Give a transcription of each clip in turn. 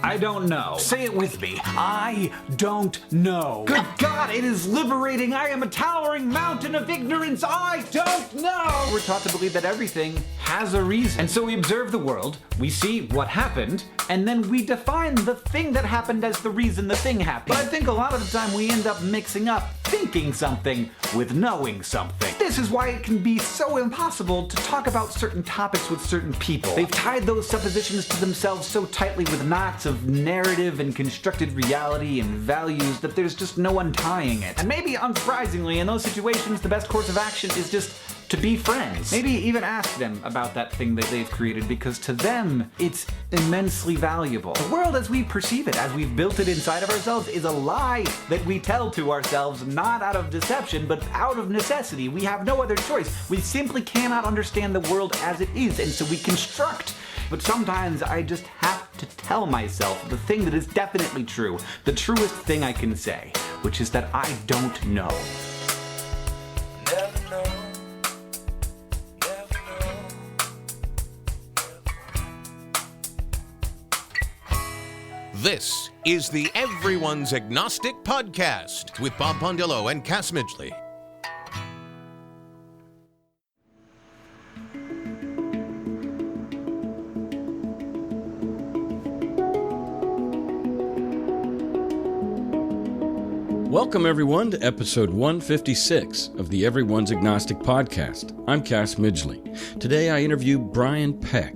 I don't know. Say it with me. I don't know. Good God, it is liberating. I am a towering mountain of ignorance. I don't know. We're taught to believe that everything has a reason. And so we observe the world, we see what happened, and then we define the thing that happened as the reason the thing happened. But I think a lot of the time we end up mixing up thinking something with knowing something. This is why it can be so impossible to talk about certain topics with certain people. They've tied those suppositions to themselves so tightly with knots of narrative and constructed reality and values that there's just no untying it. And maybe unsurprisingly, in those situations, the best course of action is just to be friends. Maybe even ask them about that thing that they've created, because to them, it's immensely valuable. The world as we perceive it, as we've built it inside of ourselves, is a lie that we tell to ourselves, not out of deception, but out of necessity. We have no other choice. We simply cannot understand the world as it is, and so we construct. But sometimes I just have to tell myself the thing that is definitely true, the truest thing I can say, which is that I don't know. Never know. This is the Everyone's Agnostic Podcast with Bob Pondillo and Cass Midgley. Welcome, everyone, to episode 156 of the Everyone's Agnostic Podcast. I'm Cass Midgley. Today I interview Brian Peck.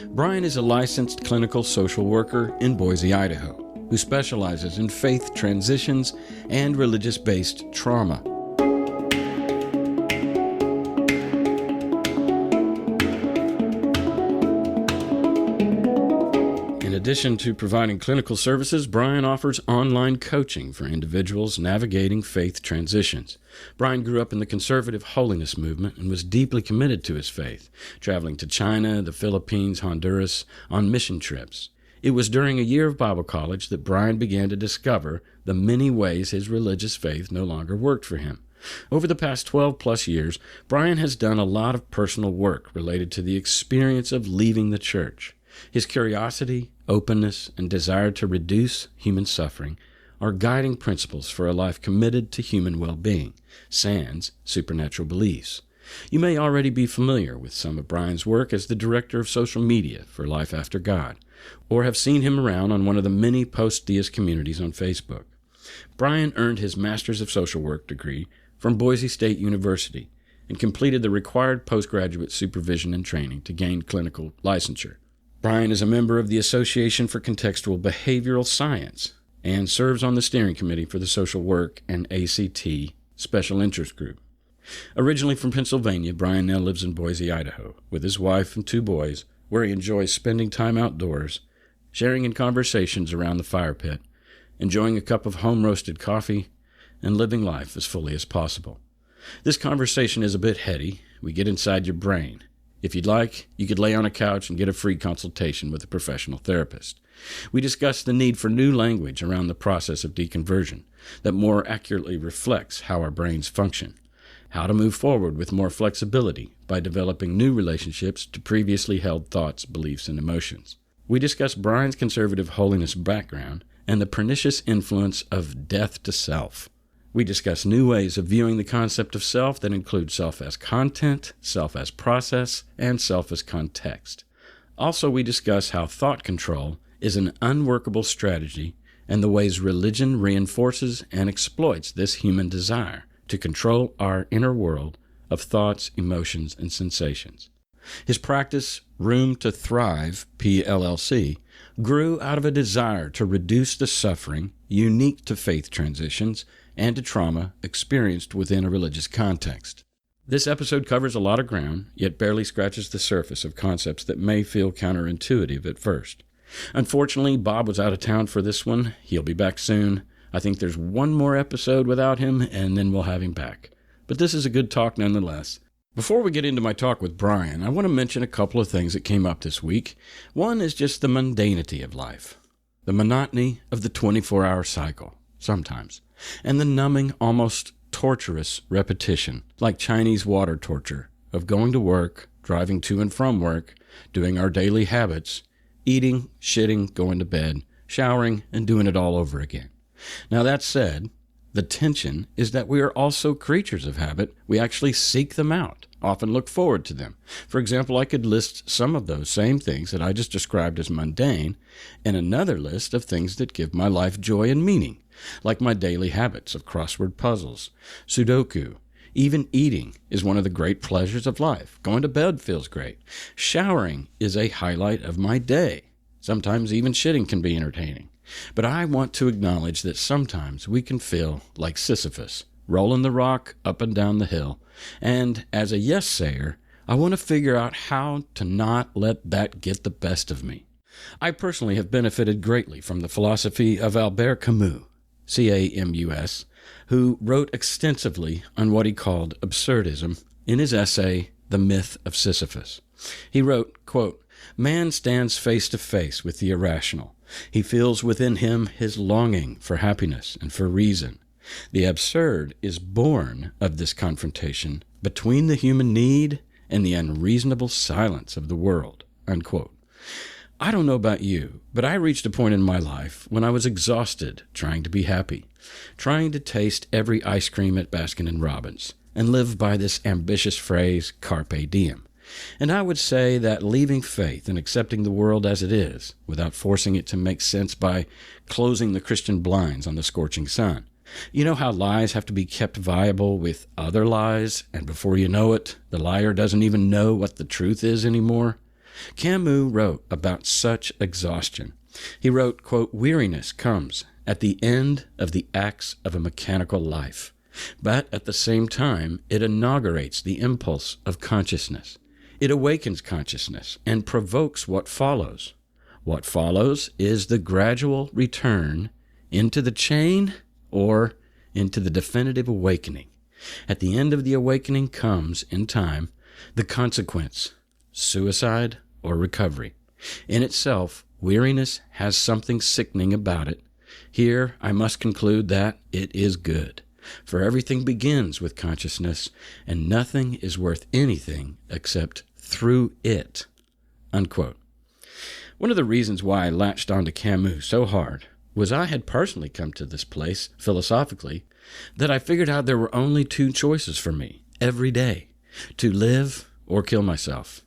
Brian is a licensed clinical social worker in Boise, Idaho, who specializes in faith transitions and religious-based trauma. In addition to providing clinical services, Brian offers online coaching for individuals navigating faith transitions. Brian grew up in the conservative holiness movement and was deeply committed to his faith, traveling to China, the Philippines, Honduras on mission trips. It was during a year of Bible college that Brian began to discover the many ways his religious faith no longer worked for him. Over the past 12-plus years, Brian has done a lot of personal work related to the experience of leaving the church. His curiosity, openness, and desire to reduce human suffering are guiding principles for a life committed to human well-being, sans supernatural beliefs. You may already be familiar with some of Brian's work as the director of social media for Life After God, or have seen him around on one of the many post-deist communities on Facebook. Brian earned his Master's of Social Work degree from Boise State University and completed the required postgraduate supervision and training to gain clinical licensure. Brian is a member of the Association for Contextual Behavioral Science and serves on the steering committee for the Social Work and ACT Special Interest Group. Originally from Pennsylvania, Brian now lives in Boise, Idaho, with his wife and two boys, where he enjoys spending time outdoors, sharing in conversations around the fire pit, enjoying a cup of home-roasted coffee, and living life as fully as possible. This conversation is a bit heady. We get inside your brain. If you'd like, you could lay on a couch and get a free consultation with a professional therapist. We discuss the need for new language around the process of deconversion that more accurately reflects how our brains function, how to move forward with more flexibility by developing new relationships to previously held thoughts, beliefs, and emotions. We discuss Brian's conservative holiness background and the pernicious influence of death to self. We discuss new ways of viewing the concept of self that include self as content, self as process, and self as context. Also, we discuss how thought control is an unworkable strategy and the ways religion reinforces and exploits this human desire to control our inner world of thoughts, emotions, and sensations. His practice, Room to Thrive, PLLC, grew out of a desire to reduce the suffering unique to faith transitions and to trauma experienced within a religious context. This episode covers a lot of ground, yet barely scratches the surface of concepts that may feel counterintuitive at first. Unfortunately, Bob was out of town for this one. He'll be back soon. I think there's one more episode without him, and then we'll have him back. But this is a good talk nonetheless. Before we get into my talk with Brian, I want to mention a couple of things that came up this week. One is just the mundanity of life, the monotony of the 24-hour cycle, sometimes, and the numbing, almost torturous repetition, like Chinese water torture, of going to work, driving to and from work, doing our daily habits, eating, shitting, going to bed, showering, and doing it all over again. Now, that said, the tension is that we are also creatures of habit. We actually seek them out, often look forward to them. For example, I could list some of those same things that I just described as mundane and another list of things that give my life joy and meaning, like my daily habits of crossword puzzles, Sudoku. Even eating is one of the great pleasures of life. Going to bed feels great. Showering is a highlight of my day. Sometimes even shitting can be entertaining. But I want to acknowledge that sometimes we can feel like Sisyphus, rolling the rock up and down the hill. And as a yes-sayer, I want to figure out how to not let that get the best of me. I personally have benefited greatly from the philosophy of Albert Camus, C-A-M-U-S, who wrote extensively on what he called absurdism in his essay, The Myth of Sisyphus. He wrote, quote, "Man stands face to face with the irrational. He feels within him his longing for happiness and for reason. The absurd is born of this confrontation between the human need and the unreasonable silence of the world." Unquote. I don't know about you, but I reached a point in my life when I was exhausted trying to be happy, trying to taste every ice cream at Baskin & Robbins, and live by this ambitious phrase, carpe diem. And I would say that leaving faith and accepting the world as it is, without forcing it to make sense by closing the Christian blinds on the scorching sun. You know how lies have to be kept viable with other lies, and before you know it, the liar doesn't even know what the truth is anymore? Camus wrote about such exhaustion. He wrote, quote, "Weariness comes at the end of the acts of a mechanical life, but at the same time it inaugurates the impulse of consciousness. It awakens consciousness and provokes what follows. What follows is the gradual return into the chain or into the definitive awakening. At the end of the awakening comes, in time, the consequence, suicide or recovery. In itself, weariness has something sickening about it. Here, I must conclude that it is good. For everything begins with consciousness, and nothing is worth anything except through it." Unquote. One of the reasons why I latched onto Camus so hard was I had personally come to this place, philosophically, that I figured out there were only two choices for me every day, to live or kill myself.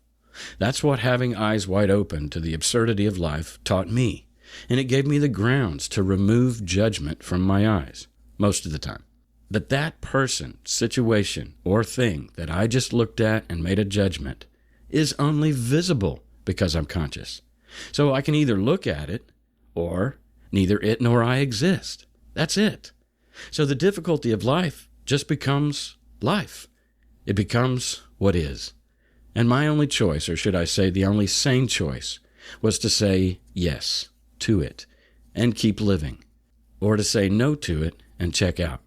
That's what having eyes wide open to the absurdity of life taught me, and it gave me the grounds to remove judgment from my eyes, most of the time. That person, situation, or thing that I just looked at and made a judgment is only visible because I'm conscious. So I can either look at it, or neither it nor I exist. That's it. So the difficulty of life just becomes life. It becomes what is. And my only choice, or should I say the only sane choice, was to say yes to it and keep living, or to say no to it and check out.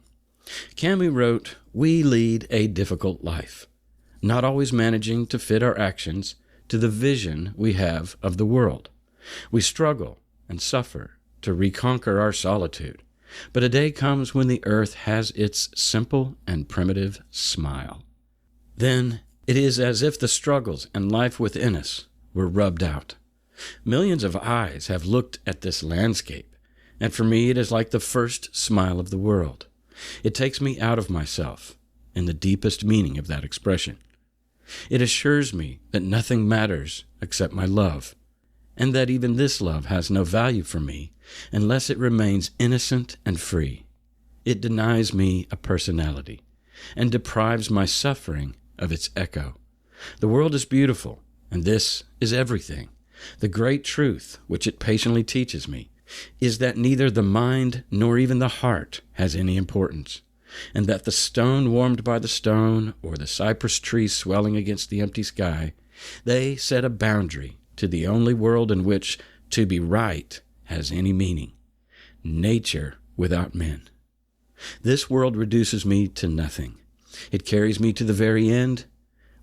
Camus wrote, "We lead a difficult life, not always managing to fit our actions to the vision we have of the world. We struggle and suffer to reconquer our solitude, but a day comes when the earth has its simple and primitive smile. Then it is as if the struggles and life within us were rubbed out. Millions of eyes have looked at this landscape, and for me it is like the first smile of the world. It takes me out of myself, in the deepest meaning of that expression. It assures me that nothing matters except my love, and that even this love has no value for me unless it remains innocent and free. It denies me a personality, and deprives my suffering of its echo. The world is beautiful, and this is everything. The great truth, which it patiently teaches me, is that neither the mind nor even the heart has any importance, and that the stone warmed by the stone, or the cypress tree swelling against the empty sky, they set a boundary to the only world in which to be right has any meaning: nature without men. This world reduces me to nothing. It carries me to the very end.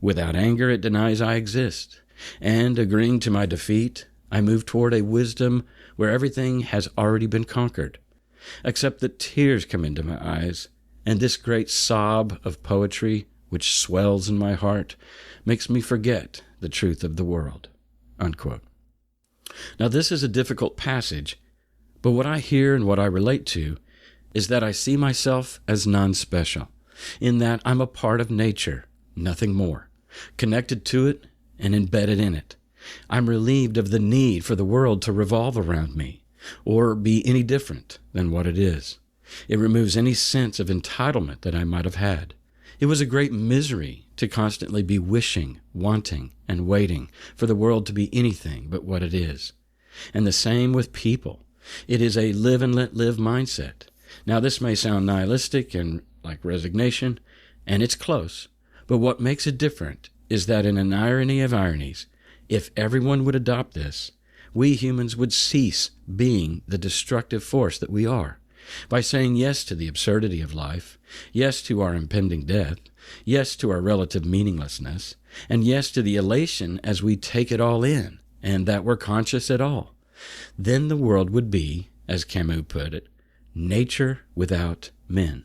Without anger, it denies I exist, and, agreeing to my defeat, I move toward a wisdom where everything has already been conquered, except that tears come into my eyes, and this great sob of poetry, which swells in my heart, makes me forget the truth of the world." Unquote. Now, this is a difficult passage, But what I hear and what I relate to is that I see myself as non-special, in that I'm a part of nature, nothing more, connected to it and embedded in it. I'm relieved of the need for the world to revolve around me, or be any different than what it is. It removes any sense of entitlement that I might have had. It was a great misery to constantly be wishing, wanting, and waiting for the world to be anything but what it is. And the same with people. It is a live and let live mindset. Now, this may sound nihilistic and like resignation, and it's close, but what makes it different is that in an irony of ironies, if everyone would adopt this, we humans would cease being the destructive force that we are. By saying yes to the absurdity of life, yes to our impending death, yes to our relative meaninglessness, and yes to the elation as we take it all in, and that we're conscious at all, then the world would be, as Camus put it, nature without men.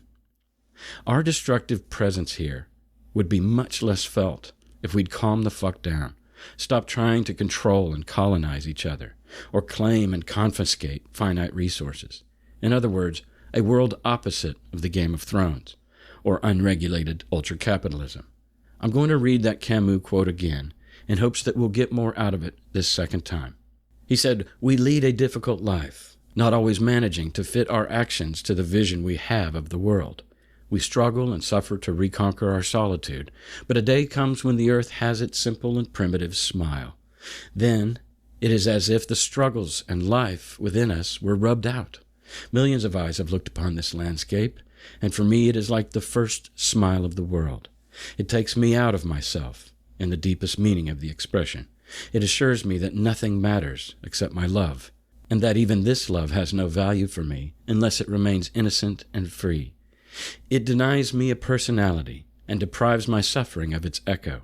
Our destructive presence here would be much less felt if we'd calm the fuck down, stop trying to control and colonize each other, or claim and confiscate finite resources. In other words, a world opposite of the Game of Thrones, or unregulated ultra-capitalism. I'm going to read that Camus quote again in hopes that we'll get more out of it this second time. He said, "We lead a difficult life, not always managing to fit our actions to the vision we have of the world. We struggle and suffer to reconquer our solitude, but a day comes when the earth has its simple and primitive smile. Then it is as if the struggles and life within us were rubbed out. Millions of eyes have looked upon this landscape, and for me it is like the first smile of the world. It takes me out of myself, in the deepest meaning of the expression. It assures me that nothing matters except my love, and that even this love has no value for me unless it remains innocent and free. It denies me a personality and deprives my suffering of its echo.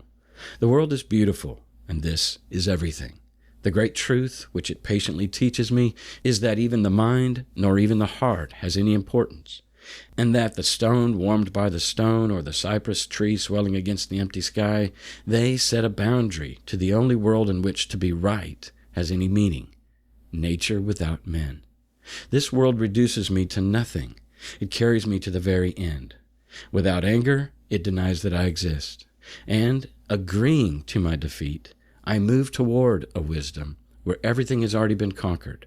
The world is beautiful, and this is everything. The great truth which it patiently teaches me is that even the mind, nor even the heart, has any importance, and that the stone warmed by the stone or the cypress tree swelling against the empty sky, they set a boundary to the only world in which to be right has any meaning: nature without men. This world reduces me to nothing. It carries me to the very end. Without anger, it denies that I exist. And, agreeing to my defeat, I move toward a wisdom where everything has already been conquered,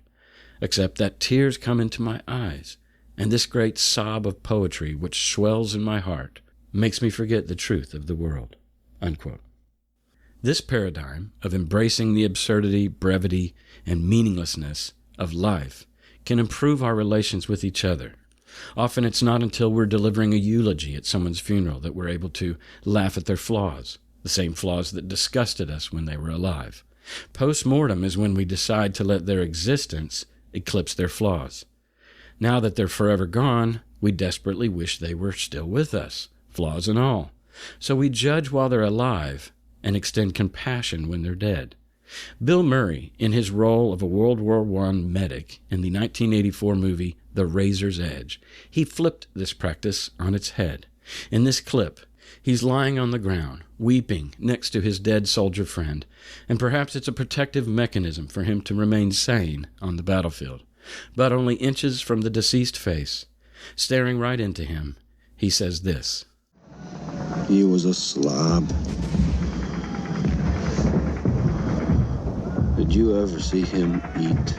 except that tears come into my eyes, and this great sob of poetry which swells in my heart makes me forget the truth of the world." Unquote. This paradigm of embracing the absurdity, brevity, and meaninglessness of life can improve our relations with each other. Often it's not until we're delivering a eulogy at someone's funeral that we're able to laugh at their flaws, the same flaws that disgusted us when they were alive. Post-mortem is when we decide to let their existence eclipse their flaws. Now that they're forever gone, we desperately wish they were still with us, flaws and all. So we judge while they're alive and extend compassion when they're dead. Bill Murray, in his role of a World War I medic in the 1984 movie The Razor's Edge, he flipped this practice on its head. In this clip, he's lying on the ground, weeping next to his dead soldier friend, and perhaps it's a protective mechanism for him to remain sane on the battlefield. But only inches from the deceased face, staring right into him, he says this: "He was a slob. Did you ever see him eat?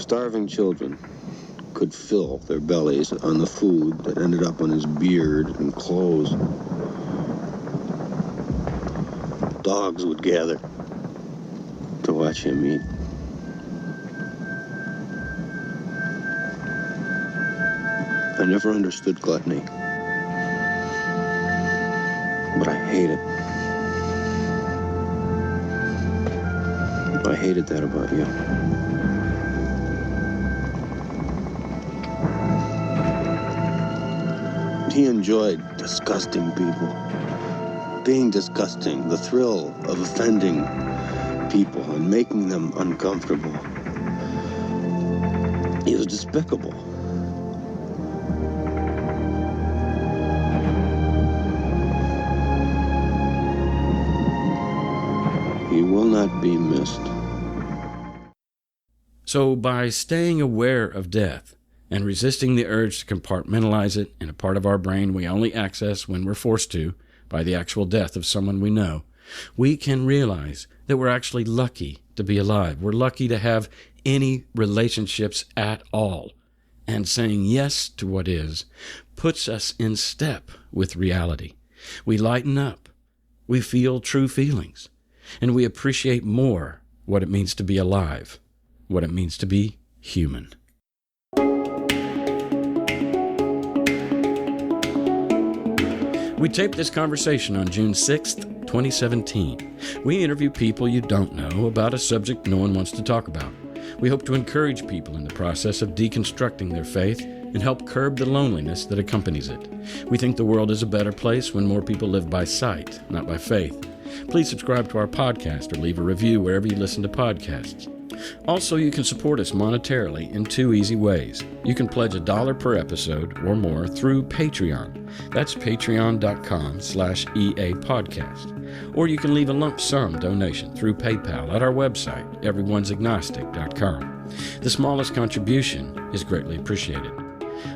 Starving children could fill their bellies on the food that ended up on his beard and clothes. Dogs would gather to watch him eat. I never understood gluttony, but I hate it. I hated that about you. He enjoyed disgusting people. Being disgusting, the thrill of offending people and making them uncomfortable. He was despicable. He will not be missed. So by staying aware of death and resisting the urge to compartmentalize it in a part of our brain we only access when we're forced to by the actual death of someone we know, we can realize that we're actually lucky to be alive. We're lucky to have any relationships at all. And saying yes to what is puts us in step with reality. We lighten up. We feel true feelings. And we appreciate more what it means to be alive, what it means to be human. We taped this conversation on June 6th, 2017. We interview people you don't know about a subject no one wants to talk about. We hope to encourage people in the process of deconstructing their faith and help curb the loneliness that accompanies it. We think the world is a better place when more people live by sight, not by faith. Please subscribe to our podcast or leave a review wherever you listen to podcasts. Also, you can support us monetarily in 2 easy ways. You can pledge $1 per episode or more through Patreon. That's patreon.com/EA podcast. Or you can leave a lump sum donation through PayPal at our website, everyone'sagnostic.com. The smallest contribution is greatly appreciated.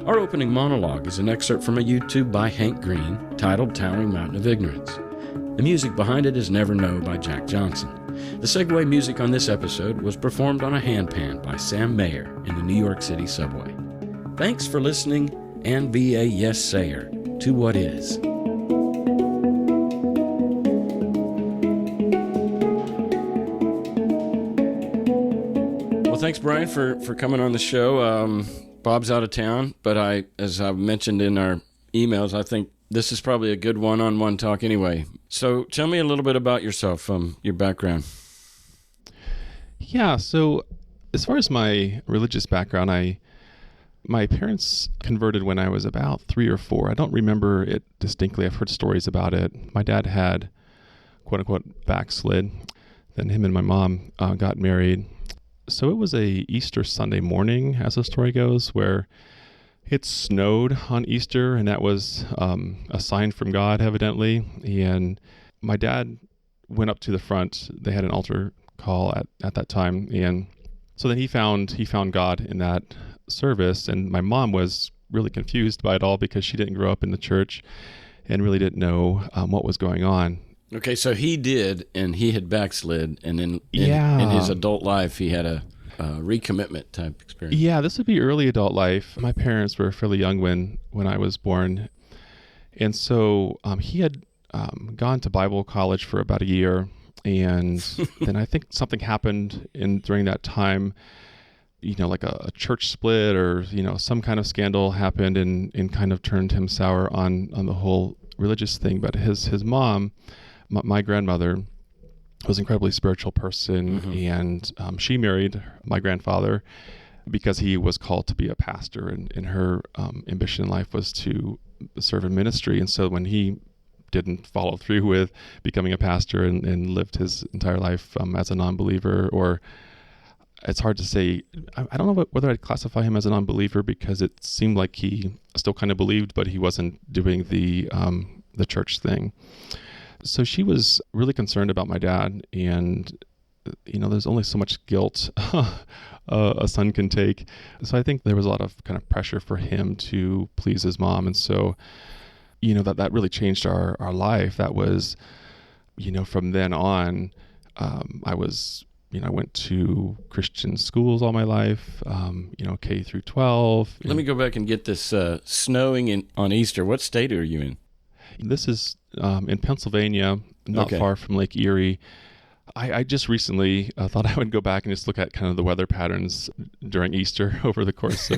Our opening monologue is an excerpt from a YouTube by Hank Green titled Towering Mountain of Ignorance. The music behind it is Never Know by Jack Johnson. The segue music on this episode was performed on a handpan by Sam Mayer in the New York City subway. Thanks for listening, and be a yes-sayer to what is. Well, thanks, Brian, for coming on the show. Bob's out of town, but as I mentioned in our emails, I think this is probably a good one-on-one talk anyway. So tell me a little bit about yourself, your background. Yeah, so as far as my religious background, my parents converted when I was about 3 or 4. I don't remember it distinctly. I've heard stories about it. My dad had, quote-unquote, backslid. Then him and my mom got married. So it was a Easter Sunday morning, as the story goes, where it snowed on Easter, and that was a sign from God, evidently. And my dad went up to the front. They had an altar call at that time, and so then he found God in that service. And my mom was really confused by it all because she didn't grow up in the church and really didn't know what was going on. Okay, so he did, and he had backslid, and in his adult life, he had a recommitment type experience. Yeah, this would be early adult life. My parents were fairly young when I was born, and so he had gone to Bible college for about a year, and then I think something happened during that time. Like a church split, or some kind of scandal happened, and kind of turned him sour on the whole religious thing. But his mom, my grandmother, was an incredibly spiritual person, and she married my grandfather because he was called to be a pastor, and her ambition in life was to serve in ministry. And so when he didn't follow through with becoming a pastor and lived his entire life as a non-believer, or it's hard to say, I don't know whether I'd classify him as a non-believer, because it seemed like he still kind of believed, but he wasn't doing the church thing. So she was really concerned about my dad, and there's only so much guilt a son can take. So I think there was a lot of kind of pressure for him to please his mom, and so that really changed our life. That was from then on, I went to Christian schools all my life, K through 12. Let me go back and get this snowing on Easter. What state are you in? This is in Pennsylvania, not far from Lake Erie. I just recently thought I would go back and just look at kind of the weather patterns during Easter over the course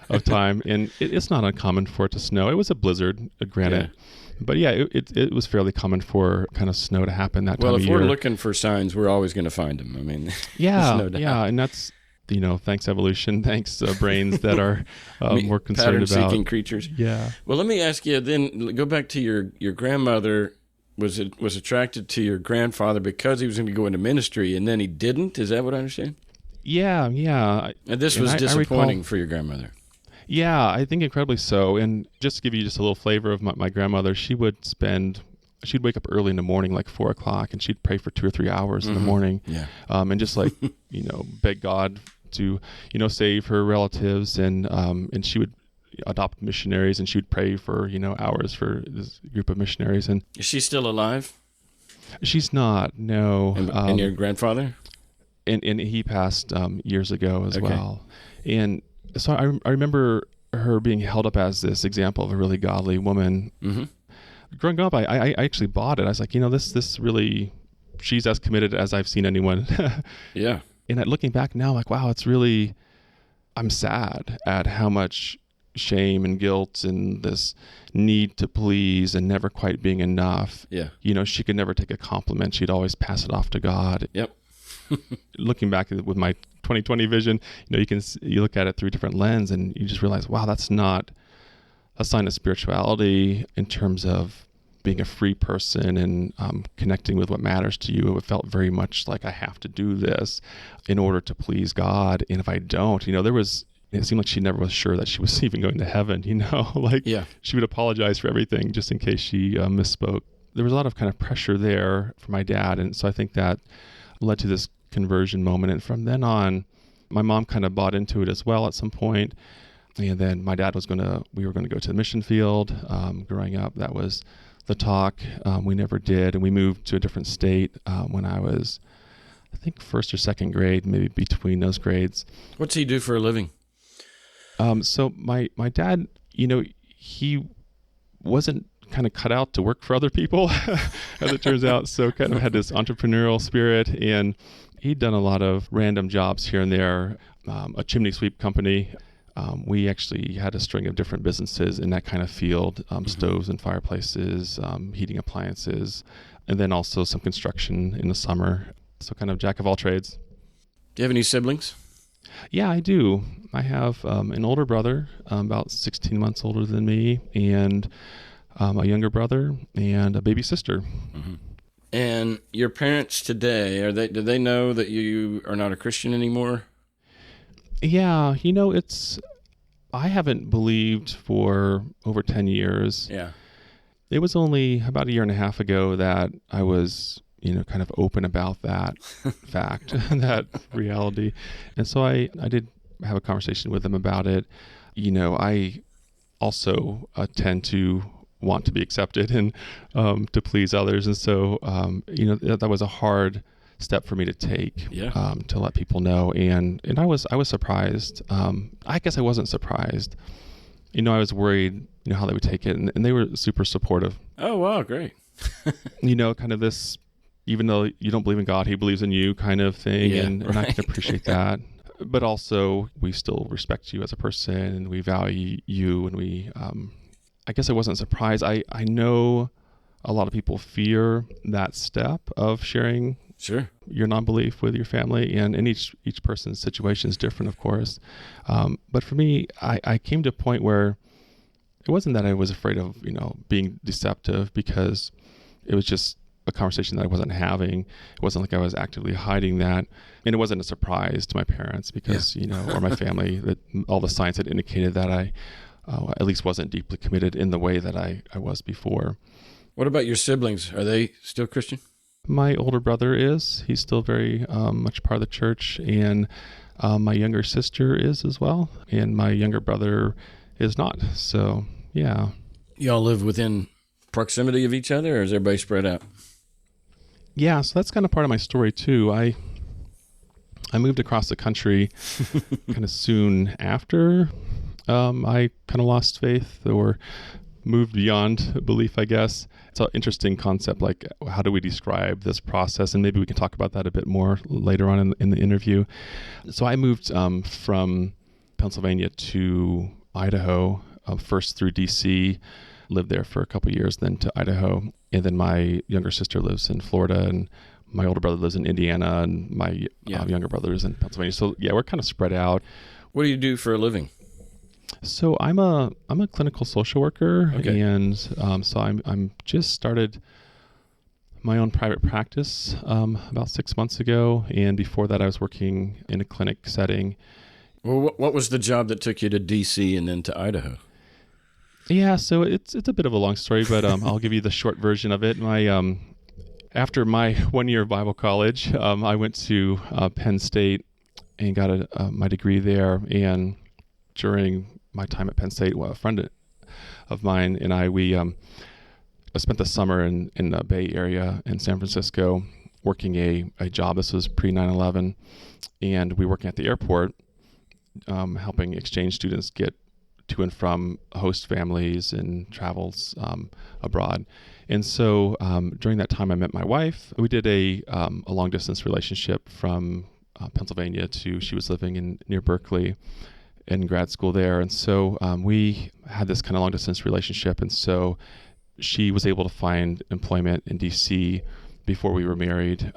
of time. And it's not uncommon for it to snow. It was a blizzard, granted. Yeah. But yeah, it was fairly common for kind of snow to happen that time of year. Well, if we're looking for signs, we're always going to find them. I mean, and that's, thanks evolution, thanks brains that are more concerned about pattern-seeking creatures. Yeah. Well, let me ask you then. Go back to your grandmother. Was attracted to your grandfather because he was going to go into ministry, and then he didn't? Is that what I understand? Yeah. And this was disappointing for your grandmother. Yeah, I think incredibly so. And just to give you just a little flavor of my grandmother, she'd wake up early in the morning, like 4:00, and she'd pray for 2 or 3 hours in the morning. Yeah. And just beg God to, save her relatives, and she would adopt missionaries, and she would pray for, hours for this group of missionaries. And Is she still alive? she's not, no. And your grandfather? And he passed years ago as well. And so I remember her being held up as this example of a really godly woman. Mm-hmm. Growing up, I actually bought it. I was like, this really, she's as committed as I've seen anyone. Yeah. And looking back now, like, wow, it's really, I'm sad at how much shame and guilt and this need to please and never quite being enough. Yeah. She could never take a compliment. She'd always pass it off to God. Yep. Looking back with my 2020 vision, you look at it through a different lens, and you just realize, wow, that's not a sign of spirituality in terms of being a free person and connecting with what matters to you. It felt very much like I have to do this in order to please God, and if I don't, it seemed like she never was sure that she was even going to heaven. She would apologize for everything just in case she misspoke. There was a lot of kind of pressure there for my dad, and so I think that led to this conversion moment. And from then on, my mom kind of bought into it as well at some point. And then my dad we were going to go to the mission field. Growing up, that was the talk. We never did. And we moved to a different state when I was, I think, first or second grade, maybe between those grades. What's he do for a living? So my dad, he wasn't kind of cut out to work for other people, as it turns out. So kind of had this entrepreneurial spirit, and he'd done a lot of random jobs here and there. A chimney sweep company. We actually had a string of different businesses in that kind of field, stoves and fireplaces, heating appliances, and then also some construction in the summer. So kind of jack of all trades. Do you have any siblings? Yeah, I do. I have an older brother, about 16 months older than me, and a younger brother and a baby sister. Mm-hmm. And your parents today, do they know that you are not a Christian anymore? Yeah, I haven't believed for over 10 years. Yeah. It was only about a year and a half ago that I was, kind of open about that fact, that reality. And so I did have a conversation with them about it. I also tend to want to be accepted and to please others. And so, that was a hard step for me to take, to let people know. And I was surprised. I guess I wasn't surprised. I was worried, how they would take it, and they were super supportive. Oh, wow. Great. Kind of this, even though you don't believe in God, he believes in you kind of thing. Yeah, and I can appreciate that. But also we still respect you as a person, and we value you. And we, I guess I wasn't surprised. I know a lot of people fear that step of sharing your non-belief with your family, and each person's situation is different, of course. But for me, I came to a point where it wasn't that I was afraid of, being deceptive, because it was just a conversation that I wasn't having. It wasn't like I was actively hiding that. And it wasn't a surprise to my parents because, or my family, that all the signs had indicated that I at least wasn't deeply committed in the way that I was before. What about your siblings? Are they still Christian? My older brother is. He's still very much part of the church. And my younger sister is as well. And my younger brother is not. So, yeah. Y'all live within proximity of each other, or is everybody spread out? Yeah, so that's kind of part of my story too. I moved across the country kind of soon after I kind of lost faith or moved beyond belief, I guess. It's an interesting concept, like how do we describe this process? And maybe we can talk about that a bit more later on in the interview. So I moved from Pennsylvania to Idaho, first through D.C., lived there for a couple of years, then to Idaho. And then my younger sister lives in Florida, and my older brother lives in Indiana, and my younger brother is in Pennsylvania. So yeah, we're kind of spread out. What do you do for a living? So I'm a clinical social worker, okay. And so I'm just started my own private practice about 6 months ago, and before that I was working in a clinic setting. Well, what was the job that took you to D.C. and then to Idaho? Yeah, so it's a bit of a long story, but I'll give you the short version of it. After my 1 year of Bible college, I went to Penn State and got my degree there. And during my time at Penn State, a friend of mine and I spent the summer in the Bay Area in San Francisco working a job. This was pre 9/11, and we were working at the airport, helping exchange students get to and from host families and travels abroad. And so during that time, I met my wife. We did a long distance relationship from Pennsylvania she was living near Berkeley in grad school there. And so we had this kind of long distance relationship. And so she was able to find employment in DC before we were married.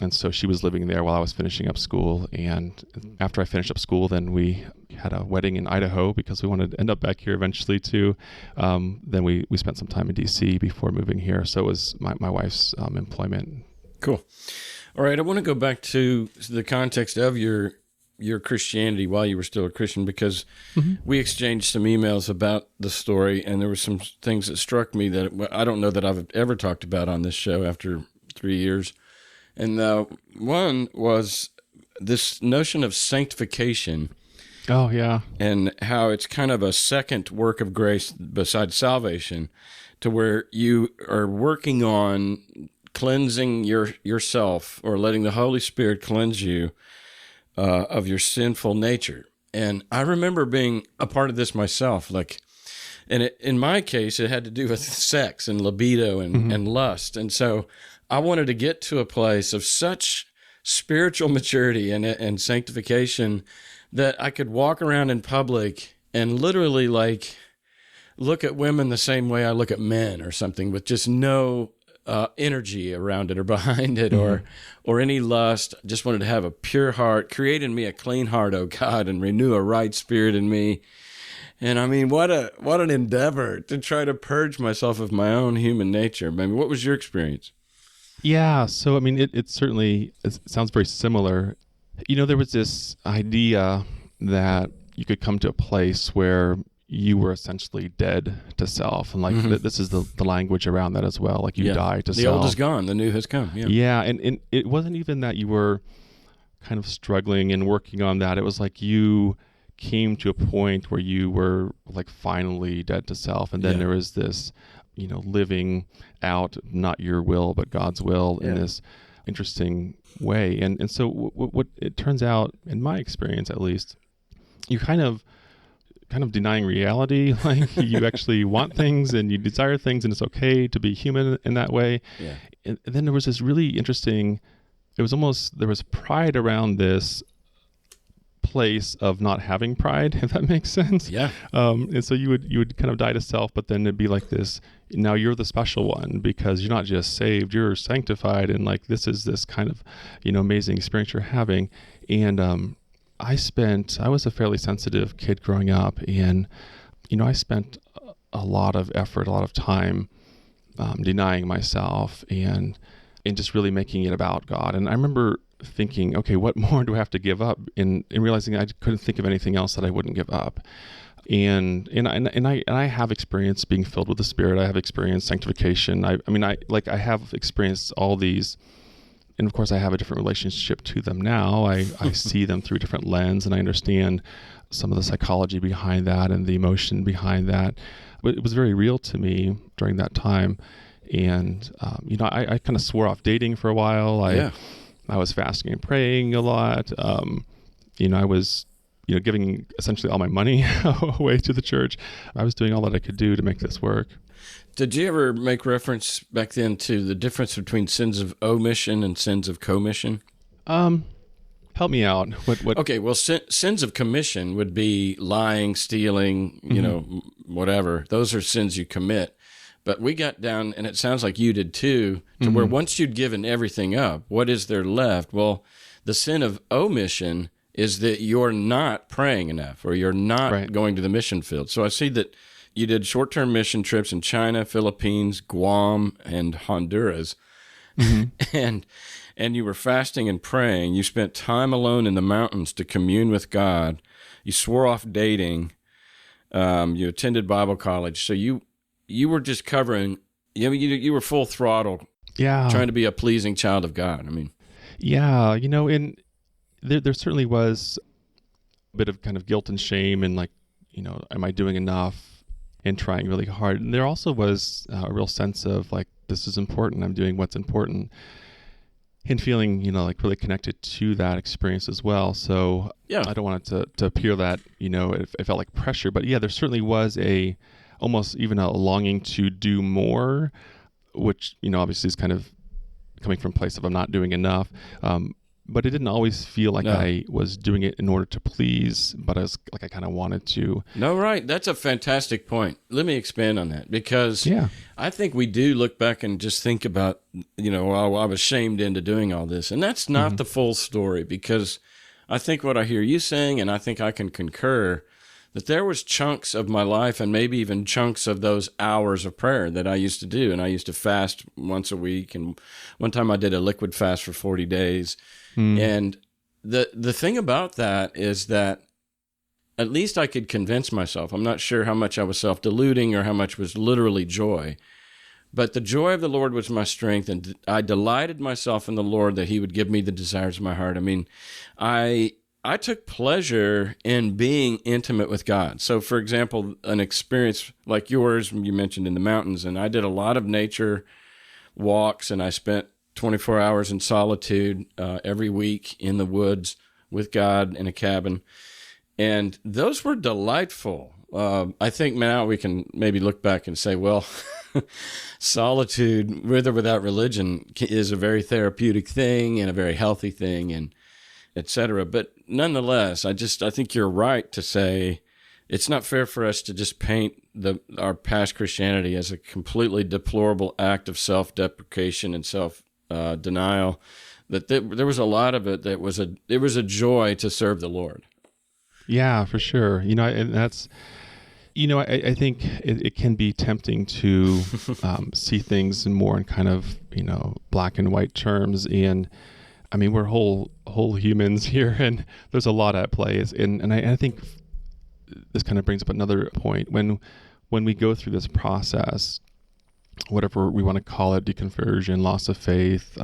And so she was living there while I was finishing up school. And after I finished up school, then we had a wedding in Idaho because we wanted to end up back here eventually too. Then we spent some time in DC before moving here. So it was my wife's employment. Cool. All right. I want to go back to the context of your Christianity while you were still a Christian, because we exchanged some emails about the story, and there were some things that struck me that I don't know that I've ever talked about on this show after 3 years. And one was this notion of sanctification. Oh, yeah. And how it's kind of a second work of grace besides salvation, to where you are working on cleansing yourself, or letting the Holy Spirit cleanse you of your sinful nature. And I remember being a part of this myself. In my case, it had to do with sex and libido and lust. And so I wanted to get to a place of such spiritual maturity and sanctification that I could walk around in public and literally look at women the same way I look at men or something, with just no energy around it or behind it or any lust. Just wanted to have a pure heart. Create in me a clean heart, O God, and renew a right spirit in me. And I mean, what an endeavor to try to purge myself of my own human nature. I mean, what was your experience? Yeah. So, I mean, it certainly sounds very similar. There was this idea that you could come to a place where you were essentially dead to self. And this is the language around that as well. Like you die to self. The old is gone. The new has come. Yeah. Yeah. And it wasn't even that you were kind of struggling and working on that. It was like you came to a point where you were like finally dead to self. And then there was this, living out not your will, but God's will in this interesting way. And so what it turns out, in my experience at least, you kind of denying reality. Like you actually want things and you desire things, and it's okay to be human in that way. Yeah. And then there was this really interesting, there was pride around this place of not having pride, if that makes sense. Yeah. And so you would kind of die to self, but then it'd be like this, now you're the special one because you're not just saved, you're sanctified. And like, this is this kind of, amazing experience you're having. And, I was a fairly sensitive kid growing up, and, I spent a lot of effort, a lot of time denying myself and just really making it about God. And I remember thinking, okay, what more do I have to give up? And realizing I couldn't think of anything else that I wouldn't give up. And I have experienced being filled with the Spirit. I have experienced sanctification. I have experienced all these. And of course, I have a different relationship to them now. I see them through a different lens, and I understand some of the psychology behind that and the emotion behind that. But it was very real to me during that time. And, I kind of swore off dating for a while. I was fasting and praying a lot. I was, giving essentially all my money away to the church. I was doing all that I could do to make this work. Did you ever make reference back then to the difference between sins of omission and sins of commission? Help me out. What? Okay, well, sins of commission would be lying, stealing, whatever. Those are sins you commit. But we got down, and it sounds like you did too, to where once you'd given everything up, what is there left? Well, the sin of omission is that you're not praying enough, or you're not going to the mission field. So I see that you did short-term mission trips in China, Philippines, Guam, and Honduras. And you were fasting and praying. You spent time alone in the mountains to commune with God. You swore off dating. You attended Bible college. So you were just covering, you were full throttle, trying to be a pleasing child of God. I mean, yeah, and there certainly was a bit of kind of guilt and shame and like, am I doing enough and trying really hard? And there also was a real sense of like, this is important. I'm doing what's important and feeling, like really connected to that experience as well. So Yeah. I don't want it to appear that, it felt like pressure, but yeah, there certainly was almost even a longing to do more, which, obviously is kind of coming from a place of I'm not doing enough. But it didn't always feel like I was doing it in order to please, but I was like I kind of wanted to. No, right. That's a fantastic point. Let me expand on that because I think we do look back and just think about, well, I was shamed into doing all this. And that's not the full story, because I think what I hear you saying, and I think I can concur, that there was chunks of my life and maybe even chunks of those hours of prayer that I used to do. And I used to fast once a week. And one time I did a liquid fast for 40 days. And the thing about that is that at least I could convince myself. I'm not sure how much I was self-deluding or how much was literally joy. But the joy of the Lord was my strength, and I delighted myself in the Lord that he would give me the desires of my heart. I mean, I took pleasure in being intimate with God. So, for example, an experience like yours, you mentioned in the mountains, and I did a lot of nature walks, and I spent 24 hours in solitude every week in the woods with God in a cabin. And those were delightful. I think now we can maybe look back and say, well, solitude, with or without religion, is a very therapeutic thing and a very healthy thing, and et cetera. But nonetheless, I think you're right to say it's not fair for us to just paint our past Christianity as a completely deplorable act of self-deprecation and self-denial. That there was a lot of it that was a joy to serve the Lord. Yeah, for sure. And that's, I think it can be tempting to see things more in kind of, black and white terms. And I mean, we're whole humans here, and there's a lot at play. And I think this kind of brings up another point. When we go through this process, whatever we want to call it, deconversion, loss of faith,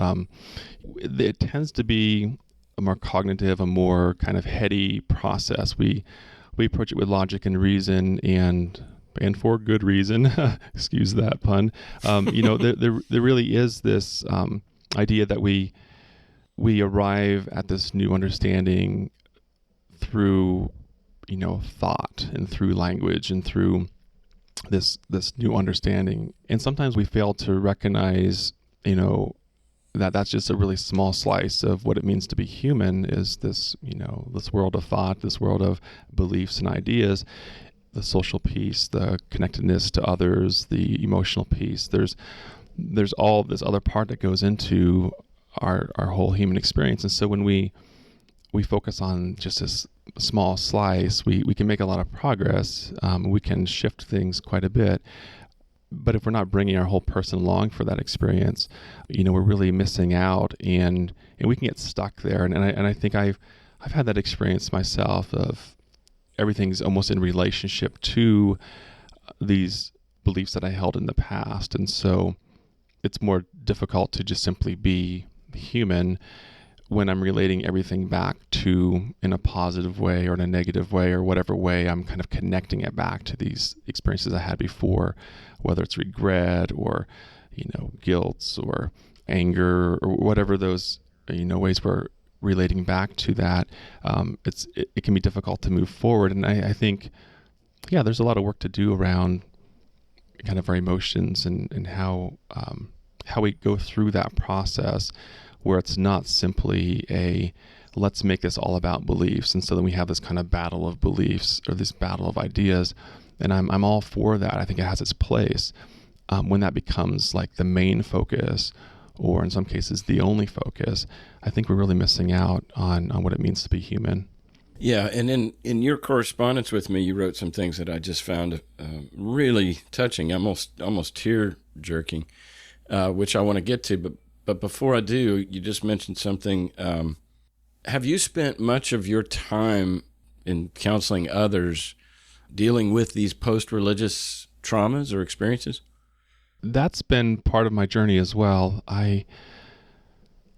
it tends to be a more cognitive, a more kind of heady process. We approach it with logic and reason, and for good reason. Excuse that pun. There really is this idea that we arrive at this new understanding through thought and through language and through this new understanding. And sometimes we fail to recognize that's just a really small slice of what it means to be human, is this this world of thought, this world of beliefs and ideas, the social piece, the connectedness to others, the emotional piece. There's all this other part that goes into our whole human experience. And so when we focus on just this small slice, we can make a lot of progress. We can shift things quite a bit. But if we're not bringing our whole person along for that experience, we're really missing out, and we can get stuck there. And I think I've had that experience myself of everything's almost in relationship to these beliefs that I held in the past. And so it's more difficult to just simply be human when I'm relating everything back to in a positive way or in a negative way or whatever way I'm kind of connecting it back to these experiences I had before, whether it's regret or, guilt or anger or whatever those, ways we're relating back to that. It can be difficult to move forward. And I think, there's a lot of work to do around kind of our emotions and how we go through that process, where it's not simply let's make this all about beliefs. And so then we have this kind of battle of beliefs or this battle of ideas. And I'm all for that. I think it has its place. When that becomes like the main focus, or in some cases the only focus, I think we're really missing out on what it means to be human. Yeah, and in your correspondence with me, you wrote some things that I just found really touching, almost tear-jerking, which I want to get to. But before I do, you just mentioned something. Have you spent much of your time in counseling others dealing with these post-religious traumas or experiences? That's been part of my journey as well. I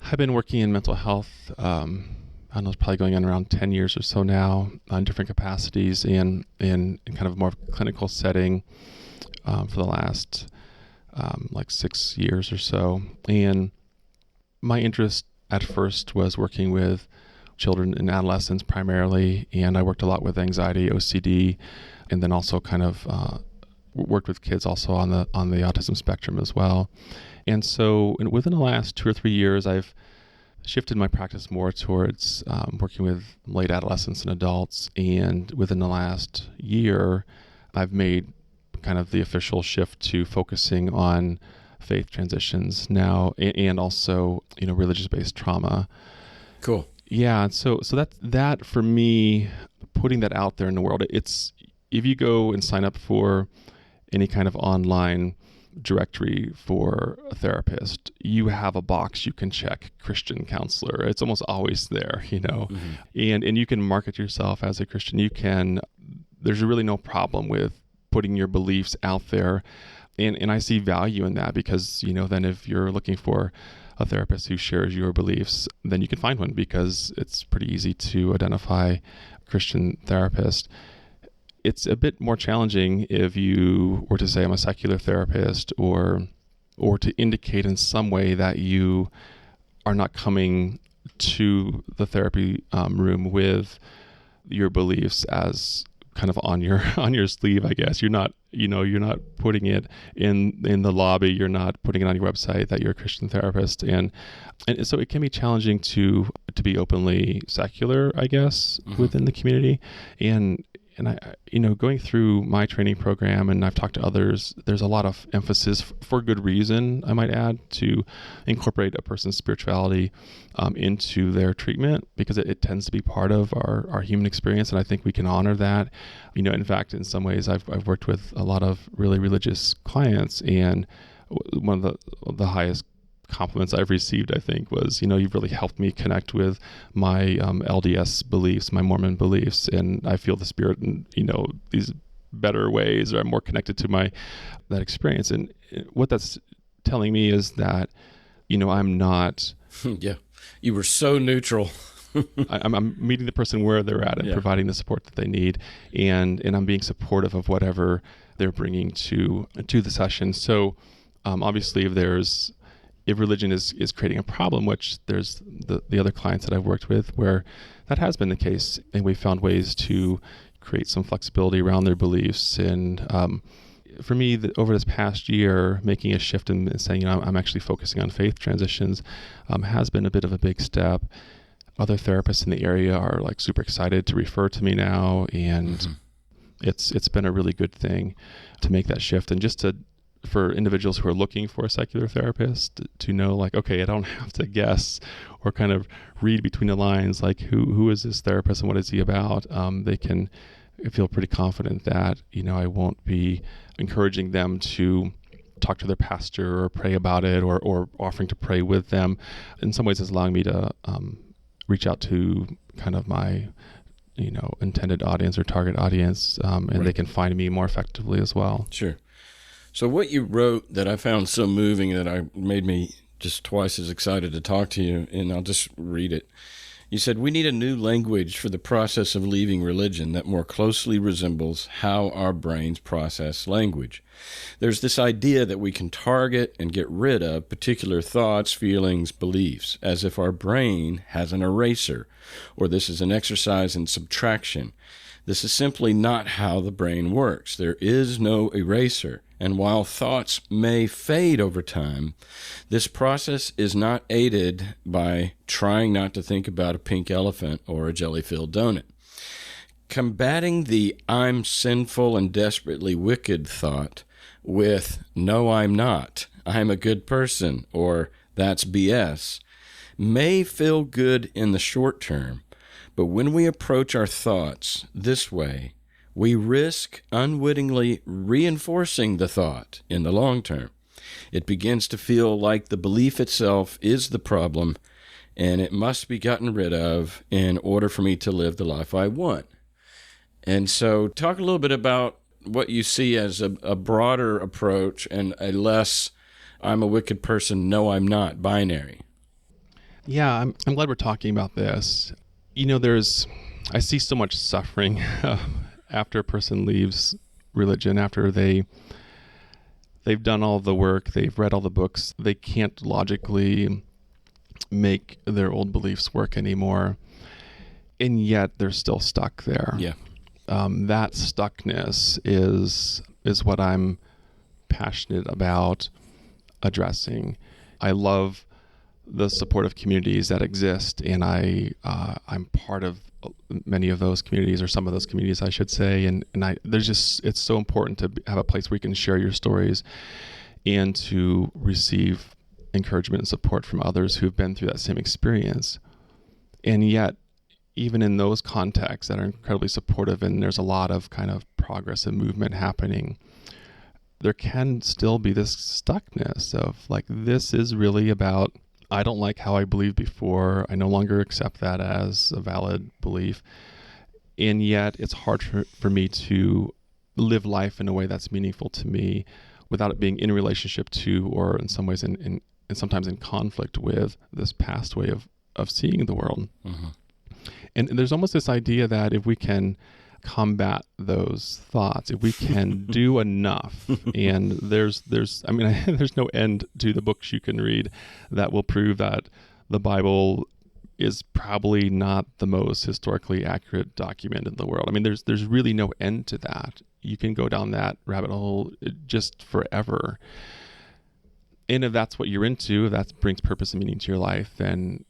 have been working in mental health. I I don't know, it's probably going on around 10 years or so now, in different capacities in kind of more clinical setting for the last like 6 years or so. And my interest at first was working with children and adolescents primarily, and I worked a lot with anxiety, OCD, and then also kind of worked with kids also on the autism spectrum as well. And so within the last 2 or 3 years, I've shifted my practice more towards working with late adolescents and adults. And within the last year, I've made kind of the official shift to focusing on faith transitions now, and also, religious-based trauma. Cool. Yeah. So that for me, putting that out there in the world, it's, if you go and sign up for any kind of online directory for a therapist, you have a box you can check, Christian counselor. It's almost always there, Mm-hmm. and you can market yourself as a Christian. There's really no problem with putting your beliefs out there. And I see value in that because, then if you're looking for a therapist who shares your beliefs, then you can find one because it's pretty easy to identify a Christian therapist. It's a bit more challenging if you were to say I'm a secular therapist, or to indicate in some way that you are not coming to the therapy room with your beliefs as kind of on your sleeve, I guess. You're not putting it in the lobby. You're not putting it on your website that you're a Christian therapist, and so it can be challenging to be openly secular, I guess, within the community. And I, going through my training program, and I've talked to others, there's a lot of emphasis, for good reason, I might add, to incorporate a person's spirituality into their treatment, because it tends to be part of our human experience, and I think we can honor that. In fact, in some ways, I've worked with a lot of really religious clients, and one of the highest compliments I've received, I think, was, you've really helped me connect with my LDS beliefs, my Mormon beliefs, and I feel the Spirit in, these better ways, or I'm more connected to that experience. And what that's telling me is that, I'm not... Yeah, you were so neutral. I'm meeting the person where they're at and providing the support that they need, and I'm being supportive of whatever they're bringing to the session. So obviously, if religion is creating a problem, which there's the other clients that I've worked with where that has been the case, and we found ways to create some flexibility around their beliefs. And for me, over this past year, making a shift and saying, I'm actually focusing on faith transitions has been a bit of a big step. Other therapists in the area are like super excited to refer to me now, and it's been a really good thing to make that shift, and just for individuals who are looking for a secular therapist to know, like, okay, I don't have to guess or kind of read between the lines, like who is this therapist and what is he about. They can feel pretty confident that, I won't be encouraging them to talk to their pastor or pray about it, or offering to pray with them. In some ways, it's allowing me to reach out to kind of my intended audience or target audience, and Right. They can find me more effectively as well. Sure. So what you wrote that I found so moving that made me just twice as excited to talk to you, and I'll just read it. You said, "We need a new language for the process of leaving religion that more closely resembles how our brains process language. There's this idea that we can target and get rid of particular thoughts, feelings, beliefs, as if our brain has an eraser, or this is an exercise in subtraction. This is simply not how the brain works. There is no eraser. And while thoughts may fade over time, this process is not aided by trying not to think about a pink elephant or a jelly-filled donut. Combating the 'I'm sinful and desperately wicked' thought with 'no, I'm not, I'm a good person,' or 'that's BS,' may feel good in the short term, but when we approach our thoughts this way, we risk unwittingly reinforcing the thought in the long term. It begins to feel like the belief itself is the problem, and it must be gotten rid of in order for me to live the life I want." And so talk a little bit about what you see as a broader approach and a less "I'm a wicked person, no, I'm not" binary. Yeah, I'm glad we're talking about this. I see so much suffering after a person leaves religion, after they've done all the work, they've read all the books, they can't logically make their old beliefs work anymore, and yet they're still stuck there. Yeah. That stuckness is what I'm passionate about addressing. I love the supportive communities that exist, and I'm part of many of those communities, or some of those communities, I should say. And it's so important to have a place where you can share your stories and to receive encouragement and support from others who've been through that same experience. And yet, even in those contexts that are incredibly supportive, and there's a lot of kind of progress and movement happening, there can still be this stuckness of like, this is really about, I don't like how I believed before. I no longer accept that as a valid belief. And yet it's hard for me to live life in a way that's meaningful to me without it being in relationship to, or in some ways and sometimes in conflict with, this past way of seeing the world. Mm-hmm. And there's almost this idea that if we can combat those thoughts, if we can do enough, and there's no end to the books you can read that will prove that the Bible is probably not the most historically accurate document in the world. I mean, there's really no end to that. You can go down that rabbit hole just forever. And if that's what you're into, if that brings purpose and meaning to your life, then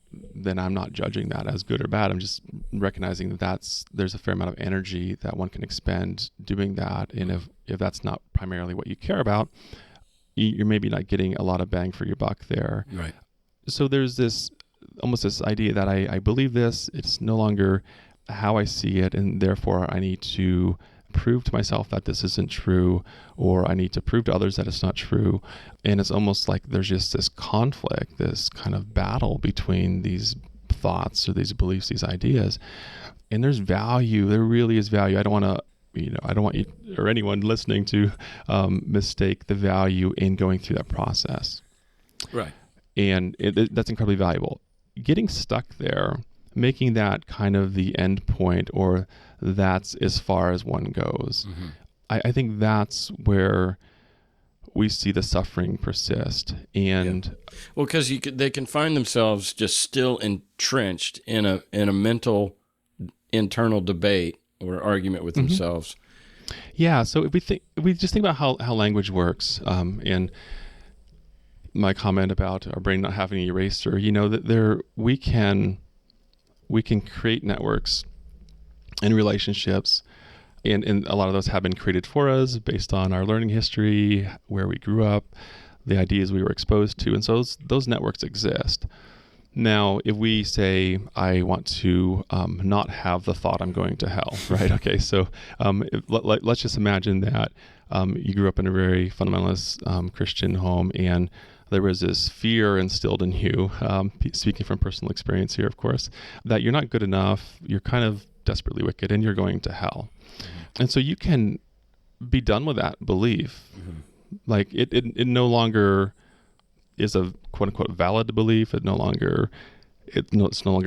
I'm not judging that as good or bad. I'm just recognizing that there's a fair amount of energy that one can expend doing that. And if that's not primarily what you care about, you're maybe not getting a lot of bang for your buck there. Right. So there's almost this idea that I believe this, it's no longer how I see it, and therefore I need to prove to myself that this isn't true, or I need to prove to others that it's not true. And it's almost like there's just this conflict, this kind of battle between these thoughts or these beliefs, these ideas. And there's value. There really is value. I don't want you or anyone listening to mistake the value in going through that process. Right. And that's incredibly valuable. Getting stuck there, making that kind of the end point, or that's as far as one goes. Mm-hmm. I think that's where we see the suffering persist. And well, because they can find themselves just still entrenched in a mental internal debate or argument with mm-hmm. themselves. Yeah. So if we just think about how language works, and my comment about our brain not having an eraser, that we can create networks and relationships, and a lot of those have been created for us based on our learning history, where we grew up, the ideas we were exposed to, and so those networks exist. Now, if we say, I want to not have the thought I'm going to hell, right? Okay, so let's just imagine that you grew up in a very fundamentalist Christian home, and there was this fear instilled in you, speaking from personal experience here, of course, that you're not good enough, you're kind of desperately wicked, and you're going to hell. Mm-hmm. And so you can be done with that belief. Mm-hmm. Like it no longer is a quote unquote valid belief. It's no longer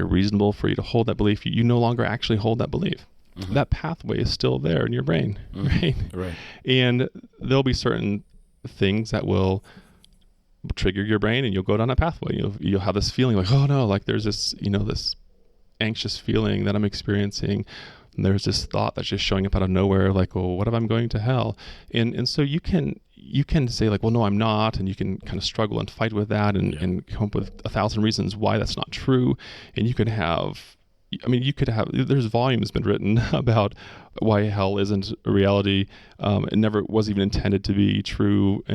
reasonable for you to hold that belief. You no longer actually hold that belief. Mm-hmm. That pathway is still there in your brain, mm-hmm. right? Right. And there'll be certain things that will trigger your brain, and you'll go down that pathway. You'll have this feeling like, oh no, like there's this, this anxious feeling that I'm experiencing. And there's this thought that's just showing up out of nowhere, like, well, what if I'm going to hell? And so you can say like, well, no, I'm not. And you can kind of struggle and fight with that and come up with 1,000 reasons why that's not true. And there's volumes been written about why hell isn't a reality. It never was even intended to be true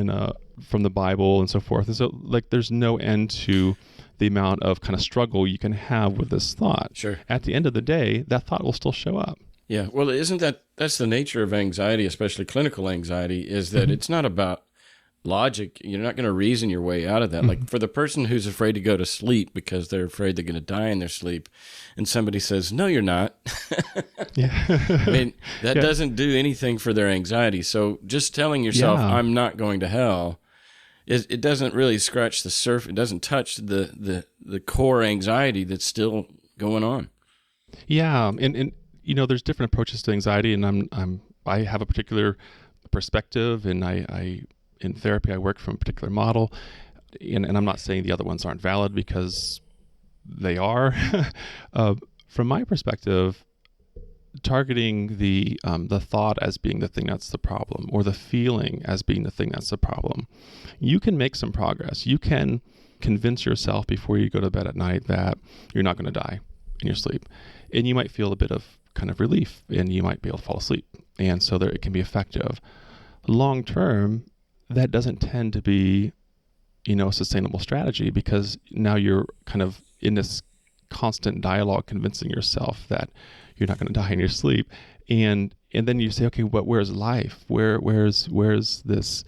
from the Bible and so forth. And so like, there's no end to the amount of kind of struggle you can have with this thought. Sure. At the end of the day, that thought will still show up. Yeah. Well, that's the nature of anxiety, especially clinical anxiety, is that mm-hmm. it's not about logic. You're not going to reason your way out of that. Mm-hmm. Like for the person who's afraid to go to sleep because they're afraid they're going to die in their sleep, and somebody says, no, you're not. Yeah. I mean, that doesn't do anything for their anxiety. So just telling yourself, I'm not going to hell, it doesn't really scratch the surface. It doesn't touch the core anxiety that's still going on. Yeah, and there's different approaches to anxiety, and I have a particular perspective, and I in therapy I work from a particular model, and I'm not saying the other ones aren't valid, because they are. From my perspective, targeting the thought as being the thing that's the problem, or the feeling as being the thing that's the problem, you can make some progress. You can convince yourself before you go to bed at night that you're not going to die in your sleep, and you might feel a bit of kind of relief, and you might be able to fall asleep, and so there it can be effective. Long term, that doesn't tend to be a sustainable strategy, because now you're kind of in this constant dialogue convincing yourself that you're not going to die in your sleep, and then you say, okay, but where's life? Where's this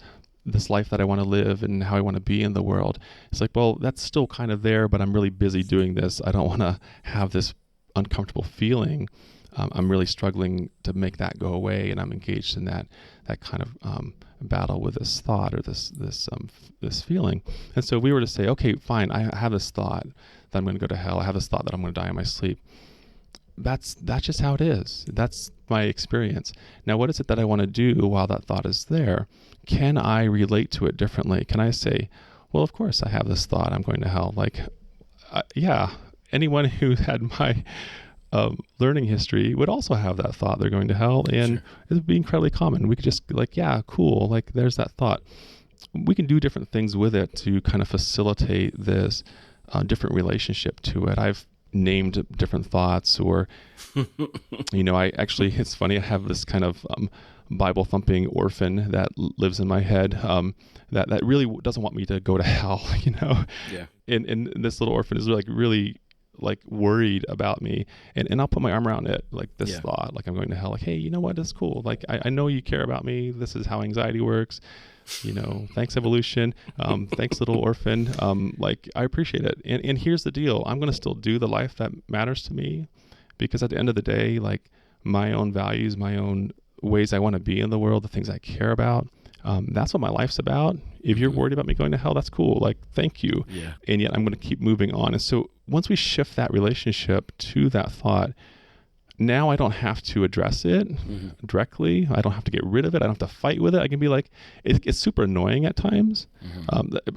life that I want to live and how I want to be in the world? It's like, well, that's still kind of there, but I'm really busy doing this. I don't want to have this uncomfortable feeling. I'm really struggling to make that go away, and I'm engaged in that kind of battle with this thought, or this feeling. And so we were to say, okay, fine, I have this thought that I'm going to go to hell. I have this thought that I'm going to die in my sleep. That's just how it is. That's my experience. Now, what is it that I want to do while that thought is there? Can I relate to it differently? Can I say, well, of course I have this thought, I'm going to hell. Like, yeah, anyone who had my learning history would also have that thought they're going to hell, and it would be incredibly common. We could just be like, yeah, cool, like there's that thought. We can do different things with it to kind of facilitate this different relationship to it. I've named different thoughts, or I actually, it's funny, I have this kind of Bible thumping orphan that lives in my head that really doesn't want me to go to hell, Yeah. And this little orphan is really worried about me, and I'll put my arm around it, like this thought, like I'm going to hell, like, hey, you know what, that's cool, like I know you care about me, this is how anxiety works, thanks evolution, thanks little orphan, like I appreciate it, and here's the deal, I'm going to still do the life that matters to me, because at the end of the day, like my own values, my own ways I want to be in the world, the things I care about, that's what my life's about. If you're worried about me going to hell, that's cool. Like, thank you. Yeah. And yet I'm going to keep moving on. And so once we shift that relationship to that thought, now I don't have to address it directly. I don't have to get rid of it. I don't have to fight with it. I can be like, it's super annoying at times.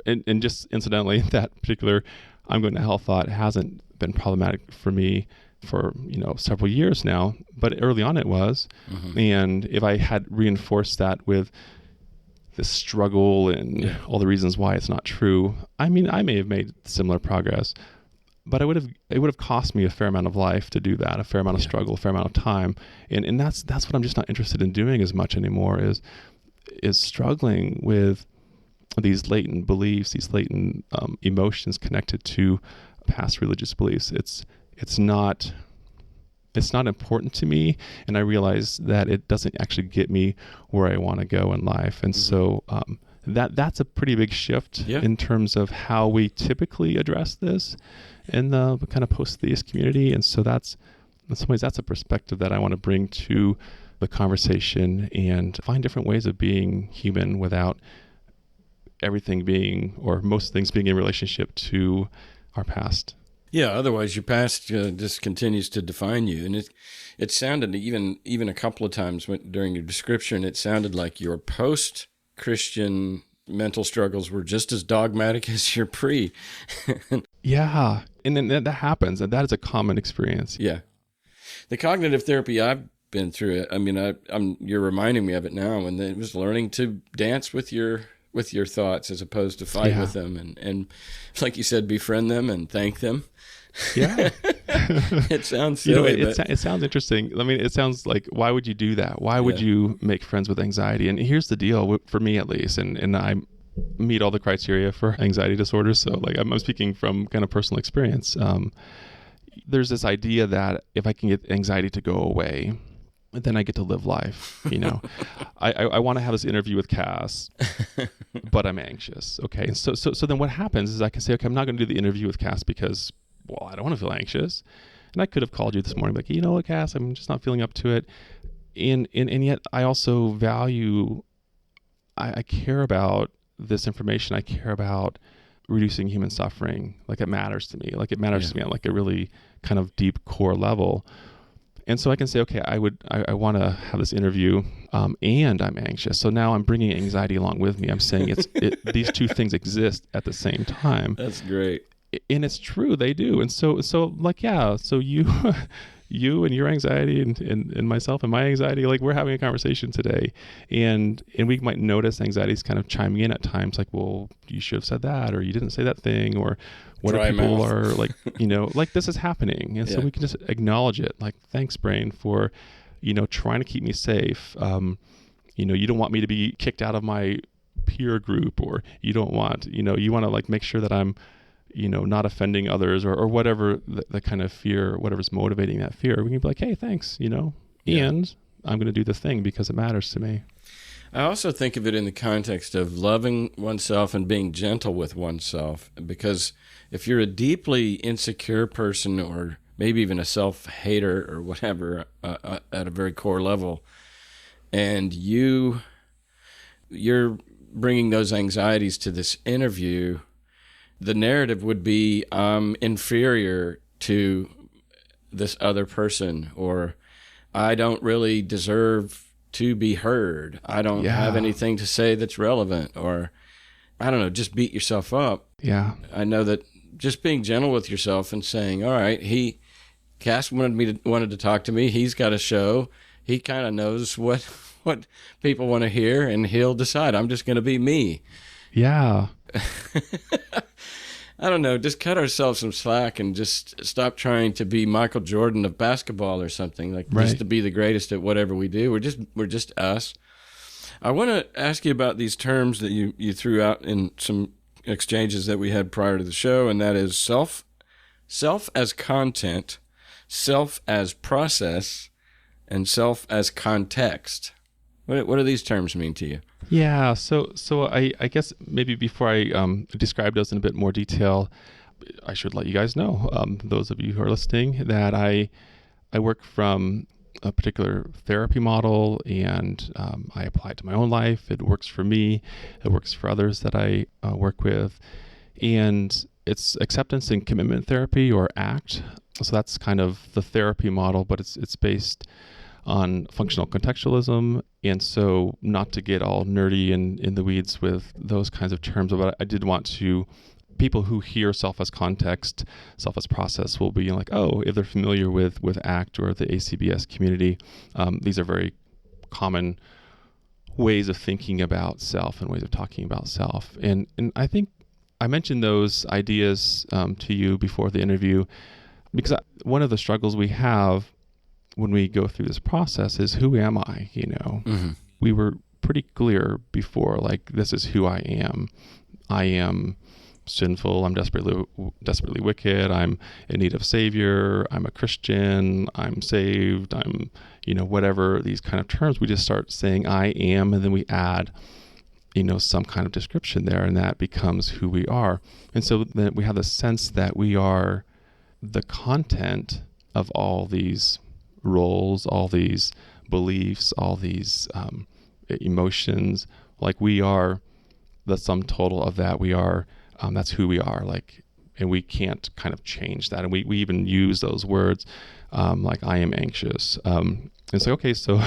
And just incidentally, that particular I'm going to hell thought hasn't been problematic for me for several years now, but early on it was. And if I had reinforced that with this struggle and all the reasons why it's not true, I mean, I may have made similar progress, but it would have cost me a fair amount of life to do that, a fair amount of struggle, a fair amount of time, and that's what I'm just not interested in doing as much anymore, is struggling with these latent beliefs, these latent emotions connected to past religious beliefs. It's not important to me, and I realize that it doesn't actually get me where I want to go in life. And so that's a pretty big shift in terms of how we typically address this in the kind of post-theist community. And so that's, in some ways, that's a perspective that I want to bring to the conversation, and find different ways of being human without everything being, or most things being, in relationship to our past. Yeah, otherwise your past just continues to define you. And it sounded, even a couple of times during your description, it sounded like your post-Christian mental struggles were just as dogmatic as your pre. Yeah, and then that happens, and that is a common experience. Yeah. The cognitive therapy I've been through, I mean, you're reminding me of it now, and it was learning to dance with your thoughts as opposed to fight with them, and like you said, befriend them and thank them. Yeah. It sounds silly, it sounds interesting. I mean, it sounds like, why would you do that? Why would you make friends with anxiety? And here's the deal, for me at least, and I meet all the criteria for anxiety disorders, so like I'm speaking from kind of personal experience. There's this idea that if I can get anxiety to go away, then I get to live life. I want to have this interview with Cass, but I'm anxious. Okay. And so then what happens is I can say, okay, I'm not going to do the interview with Cass because, well, I don't want to feel anxious. And I could have called you this morning, like, you know what, Cass, I'm just not feeling up to it. And yet I also value, I care about this information. I care about reducing human suffering. Like, it matters to me. Like, it matters to me on like a really kind of deep core level. And so I can say, okay, I want to have this interview, and I'm anxious. So now I'm bringing anxiety along with me. I'm saying these two things exist at the same time. That's great. And it's true, they do. And so like, yeah, so you you and your anxiety and myself and my anxiety, like we're having a conversation today, and we might notice anxiety's kind of chiming in at times, like, well, you should have said that, or you didn't say that thing, or what if people are like, like this is happening. And so we can just acknowledge it, like, thanks brain for, trying to keep me safe. You don't want me to be kicked out of my peer group, or you don't want, you want to like make sure that I'm, not offending others, or whatever the kind of fear, whatever's motivating that fear. We can be like, hey, thanks, and I'm going to do the thing because it matters to me. I also think of it in the context of loving oneself and being gentle with oneself, because if you're a deeply insecure person, or maybe even a self-hater or whatever, at a very core level, and you're bringing those anxieties to this interview, the narrative would be, I'm inferior to this other person, or I don't really deserve to be heard. I don't have anything to say that's relevant, or I don't know, just beat yourself up. Yeah. I know that just being gentle with yourself and saying, all right, Cass wanted to talk to me. He's got a show. He kind of knows what people want to hear, and he'll decide. I'm just going to be me. Yeah. I don't know, just cut ourselves some slack and just stop trying to be Michael Jordan of basketball or something, like just to be the greatest at whatever we do. We're just us. I want to ask you about these terms that you threw out in some exchanges that we had prior to the show, and that is self as content, self as process, and self as context. What do these terms mean to you? Yeah, so I guess maybe before I describe those in a bit more detail, I should let you guys know, those of you who are listening, that I work from a particular therapy model, and I apply it to my own life. It works for me. It works for others that I work with. And it's acceptance and commitment therapy, or ACT. So that's kind of the therapy model, but it's based on functional contextualism. And so, not to get all nerdy and in the weeds with those kinds of terms, but I did want to, people who hear self as context, self as process will be like, oh, if they're familiar with ACT or the ACBS community, these are very common ways of thinking about self and ways of talking about self. And I think I mentioned those ideas to you before the interview, because one of the struggles we have when we go through this process is, who am I? Mm-hmm. We were pretty clear before, like, this is who I am. I am sinful. I'm desperately wicked. I'm in need of a savior. I'm a Christian. I'm saved. I'm, whatever these kind of terms. We just start saying I am, and then we add, some kind of description there, and that becomes who we are. And so then we have the sense that we are the content of all these roles, all these beliefs, all these emotions. Like, we are the sum total of that. We are, that's who we are, like, and we can't kind of change that. And we even use those words, like, I am anxious. It's like, okay, so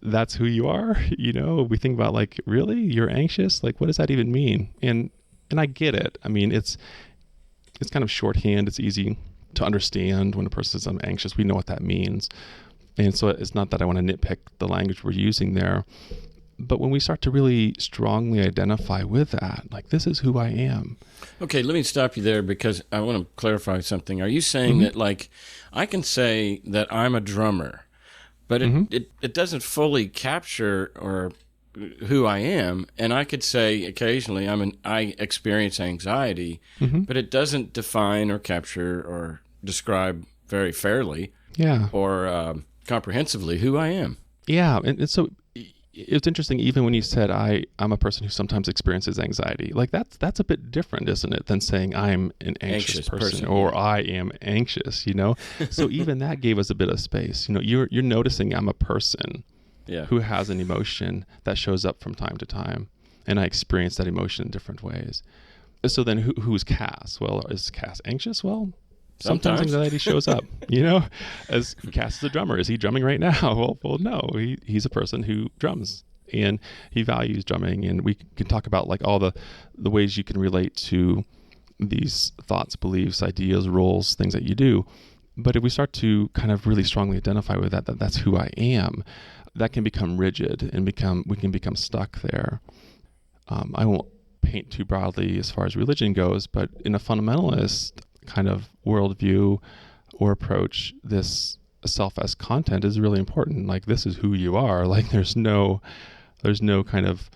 that's who you are. We think about, like, really, you're anxious? Like, what does that even mean? And I get it. I mean, it's kind of shorthand. It's easy to understand when a person says I'm anxious. We know what that means. And so it's not that I want to nitpick the language we're using there, but when we start to really strongly identify with that, like, this is who I am. Okay, let me stop you there, because I want to clarify something. Are you saying that, like, I can say that I'm a drummer, but it doesn't fully capture or who I am, and I could say occasionally I experience anxiety, but it doesn't define or capture or describe very fairly, or comprehensively who I am. Yeah, and so it's interesting, even when you said I'm a person who sometimes experiences anxiety. Like, that's a bit different, isn't it, than saying I'm an anxious person or I am anxious. So even that gave us a bit of space. You're noticing I'm a person who has an emotion that shows up from time to time, and I experience that emotion in different ways. So then who's Cass? Well, is Cass anxious? Well, sometimes anxiety shows up, you know, as Cass is a drummer. Is he drumming right now? Well, no, he's a person who drums and he values drumming. And we can talk about like all the ways you can relate to these thoughts, beliefs, ideas, roles, things that you do. But if we start to kind of really strongly identify with that's who I am, that can become rigid and we can become stuck there. I won't paint too broadly as far as religion goes, but in a fundamentalist kind of worldview or approach, this self as content is really important. Like, this is who you are. Like, there's no kind of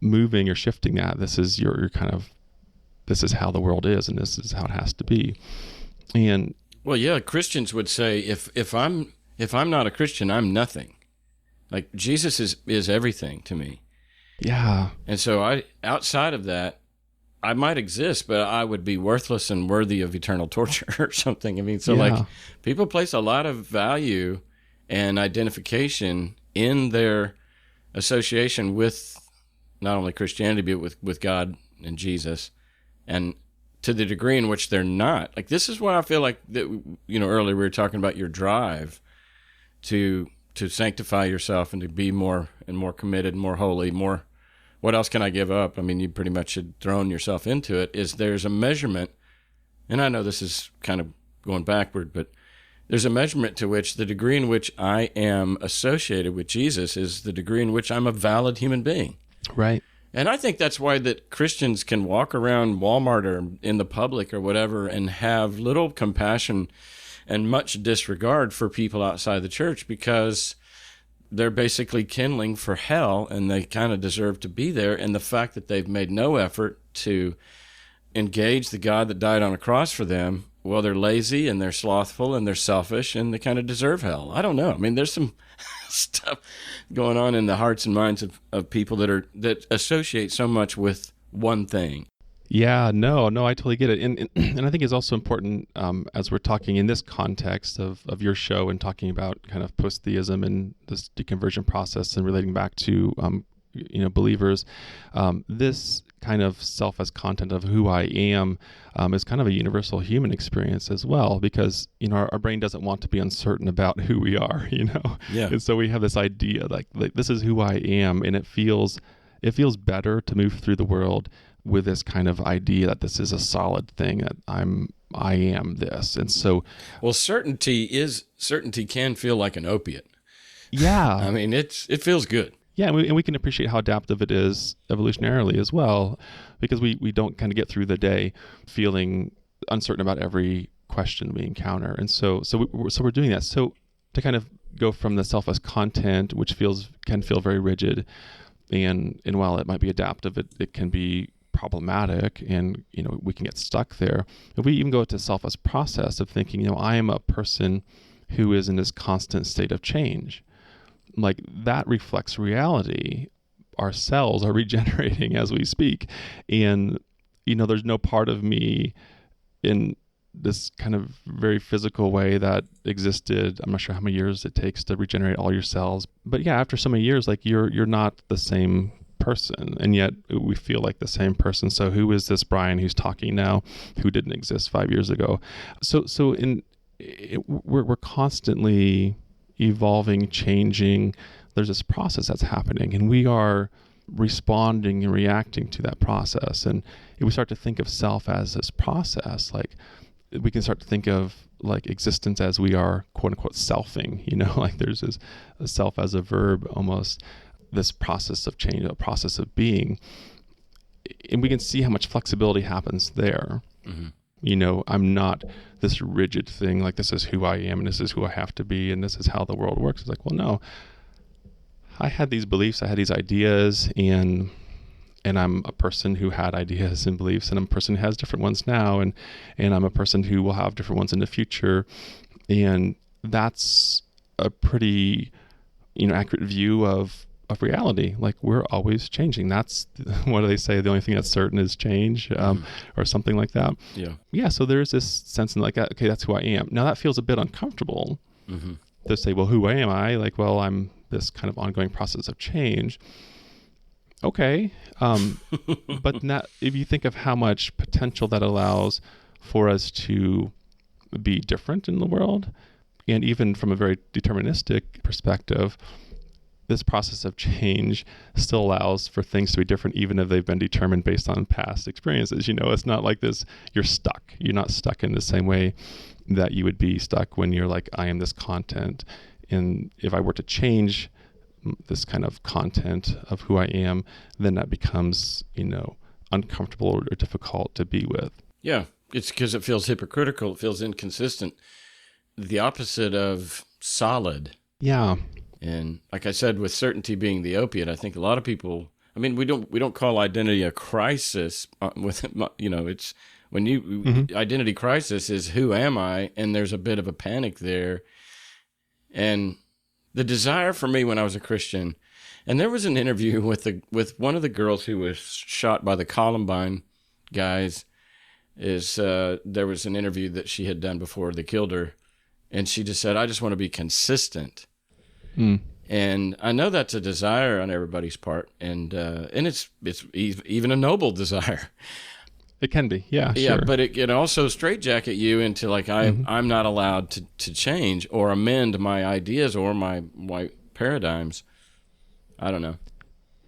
moving or shifting that. This is your kind of, this is how the world is, and this is how it has to be. And well, yeah, Christians would say if I'm not a Christian, I'm nothing. Like, Jesus is everything to me. yeah, And so outside of that, I might exist, but I would be worthless and worthy of eternal torture or something. I mean, so like, people place a lot of value and identification in their association with not only Christianity, but with God and Jesus, and to the degree in which they're not. Like, this is what I feel like that, you know, earlier we were talking about your drive to sanctify yourself and to be more and more committed, more holy, more, what else can I give up? I mean, you pretty much had thrown yourself into it. Is there's a measurement, and I know this is kind of going backward, but there's a measurement to which the degree in which I am associated with Jesus is the degree in which I'm a valid human being. right. And I think that's why that Christians can walk around Walmart or in the public or whatever and have little compassion and much disregard for people outside the church, because they're basically kindling for hell and they kind of deserve to be there. And the fact that they've made no effort to engage the God that died on a cross for them, well, they're lazy and they're slothful and they're selfish and they kind of deserve hell. I don't know. I mean, there's some stuff going on in the hearts and minds of people that associate so much with one thing. Yeah, no, I totally get it. And I think it's also important, as we're talking in this context of your show and talking about kind of post-theism and this deconversion process and relating back to, believers, this kind of self as content of who I am is kind of a universal human experience as well, because, you know, our brain doesn't want to be uncertain about who we are, you know? Yeah. And so we have this idea like this is who I am, and it feels better to move through the world with this kind of idea that this is a solid thing, that I am this. And so, well, certainty can feel like an opiate. Yeah. I mean, it feels good. Yeah, and we can appreciate how adaptive it is evolutionarily as well, because we don't kind of get through the day feeling uncertain about every question we encounter. And so we're doing that. So to kind of go from the self as content, which can feel very rigid, and while it might be adaptive, it can be problematic, and, you know, we can get stuck there. If we even go to self as process of thinking, you know, I am a person who is in this constant state of change, like that reflects reality. Our cells are regenerating as we speak, and, you know, there's no part of me in this kind of very physical way that existed. I'm not sure how many years it takes to regenerate all your cells, but yeah, after so many years, like you're not the same person, and yet we feel like the same person. So who is this Brian who's talking now, who didn't exist 5 years ago? So we're constantly evolving, changing. There's this process that's happening, and we are responding and reacting to that process. And if we start to think of self as this process, like we can start to think of like existence as we are quote unquote selfing, you know, like there's this self as a verb almost, this process of change, a process of being. And we can see how much flexibility happens there. Mm-hmm. You know, I'm not this rigid thing, like this is who I am and this is who I have to be and this is how the world works. It's like, well, no, I had these beliefs, I had these ideas, and I'm a person who had ideas and beliefs, and I'm a person who has different ones now, and I'm a person who will have different ones in the future. And that's a pretty, you know, accurate view of reality. Like, we're always changing. That's, what do they say? The only thing that's certain is change, or something like that. Yeah. So there's this sense in like, okay, that's who I am. Now that feels a bit uncomfortable to say, well, who am I? Like, well, I'm this kind of ongoing process of change. Okay. But if you think of how much potential that allows for us to be different in the world. And even from a very deterministic perspective, this process of change still allows for things to be different, even if they've been determined based on past experiences. It's not like this, you're stuck. You're not stuck in the same way that you would be stuck when you're like, I am this content. And if I were to change this kind of content of who I am, then that becomes, uncomfortable or difficult to be with. Yeah, it's because it feels hypocritical. It feels inconsistent. The opposite of solid. Yeah. And like I said, with certainty being the opiate, I think a lot of people, we don't call identity a crisis it's when you, identity crisis is who am I? And there's a bit of a panic there. And the desire for me when I was a Christian, and there was an interview with one of the girls who was shot by the Columbine guys, there was an interview that she had done before they killed her. And she just said, I just want to be consistent. And I know that's a desire on everybody's part, and it's even a noble desire. It can be, yeah, yeah, sure. But it can also straitjacket you into like I'm not allowed to change or amend my ideas or my paradigms. I don't know.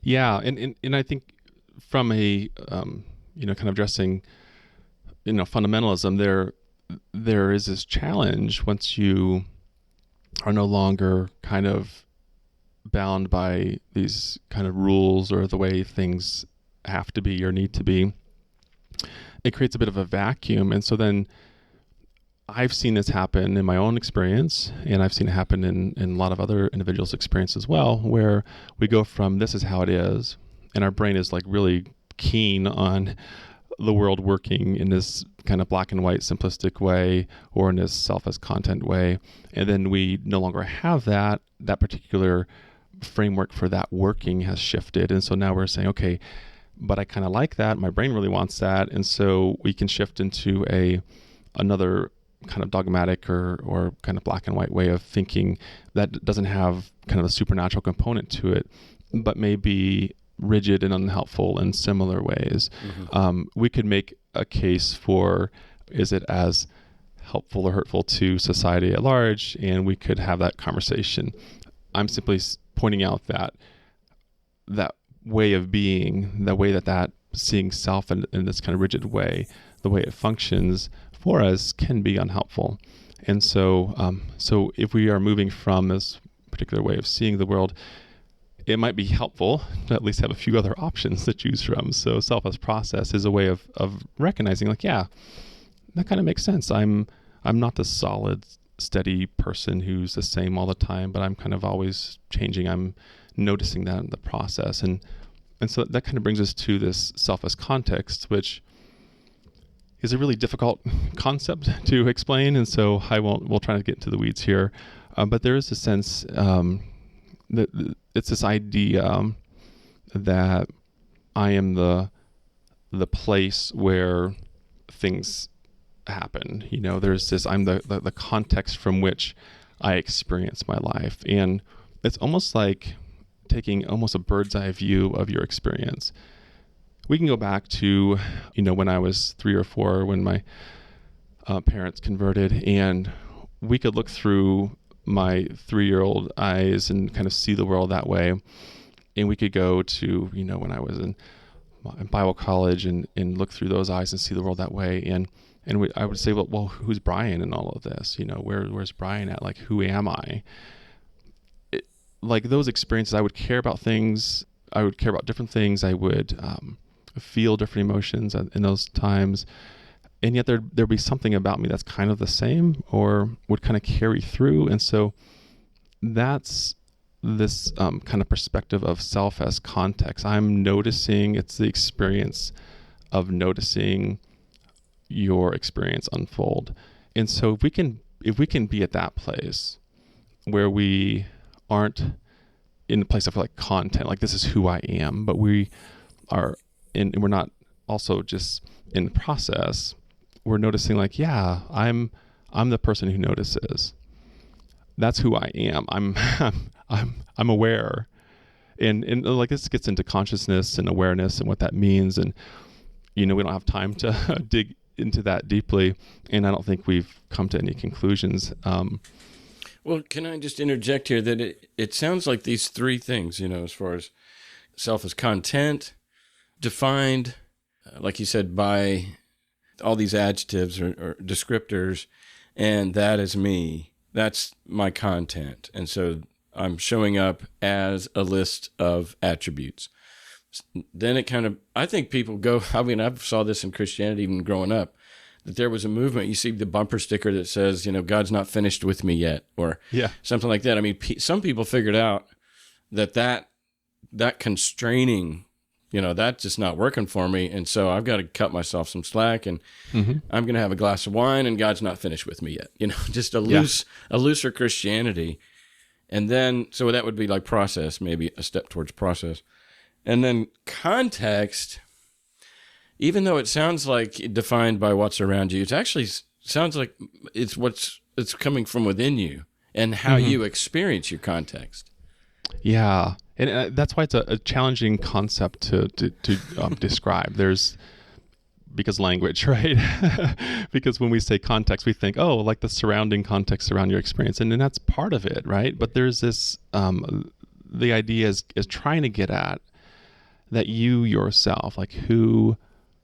Yeah, and I think from a kind of addressing fundamentalism, there is this challenge once you are no longer kind of bound by these kind of rules or the way things have to be or need to be. It creates a bit of a vacuum. And so then I've seen this happen in my own experience, and I've seen it happen in a lot of other individuals' experience as well, where we go from this is how it is, and our brain is like really keen on the world working in this kind of black and white simplistic way or in this self as content way. And then we no longer have that particular framework for that working has shifted. And so now we're saying, okay, but I kind of like that. My brain really wants that. And so we can shift into another kind of dogmatic or kind of black and white way of thinking that doesn't have kind of a supernatural component to it, but may be rigid and unhelpful in similar ways. We could make a case for, is it as helpful or hurtful to society at large? And we could have that conversation. I'm simply pointing out that way of being, the way that seeing self in this kind of rigid way, the way it functions for us can be unhelpful. And so, so if we are moving from this particular way of seeing the world, it might be helpful to at least have a few other options to choose from. So self as process is a way of recognizing, like, yeah, that kind of makes sense. I'm not the solid, steady person who's the same all the time, but I'm kind of always changing. I'm noticing that in the process. And so that kind of brings us to this self as context, which is a really difficult concept to explain. And so we'll try to get into the weeds here. But there is a sense that it's this idea that I am the place where things happen. There's this, I'm the context from which I experience my life. And it's almost like taking almost a bird's eye view of your experience. We can go back to, when I was 3 or 4, when my parents converted, and we could look through my 3-year-old eyes and kind of see the world that way. And we could go to, when I was in Bible college and look through those eyes and see the world that way. And I would say, well, who's Brian in all of this? Where's Brian at? Like, who am I? Like those experiences, I would care about things. I would care about different things. I would feel different emotions in those times. And yet there'd be something about me that's kind of the same or would kind of carry through. And so that's this kind of perspective of self as context. I'm noticing, it's the experience of noticing your experience unfold. And so if we can be at that place where we aren't in a place of like content, like this is who I am, but we are and we're not also just in the process. We're noticing like, yeah, I'm the person who notices. That's who I am. I'm aware. And like this gets into consciousness and awareness and what that means. And, we don't have time to dig into that deeply, and I don't think we've come to any conclusions. Well, can I just interject here that it sounds like these three things, as far as self as content, defined, like you said, by all these adjectives or descriptors, and that is me. That's my content. And so I'm showing up as a list of attributes. Then it kind of, I think people go, I saw this in Christianity even growing up, that there was a movement. You see the bumper sticker that says, God's not finished with me yet, or something like that. I mean, some people figured out that constraining, that's just not working for me. And so I've got to cut myself some slack, and I'm going to have a glass of wine, and God's not finished with me yet. Just a looser Christianity. And then, so that would be like process, maybe a step towards process. And then context, even though it sounds like defined by what's around you, it actually sounds like it's coming from within you and how you experience your context. Yeah. And that's why it's a challenging concept to describe. Because language, right? Because when we say context, we think, like the surrounding context around your experience. And then that's part of it, right? But there's this, the idea is trying to get at that you yourself, like who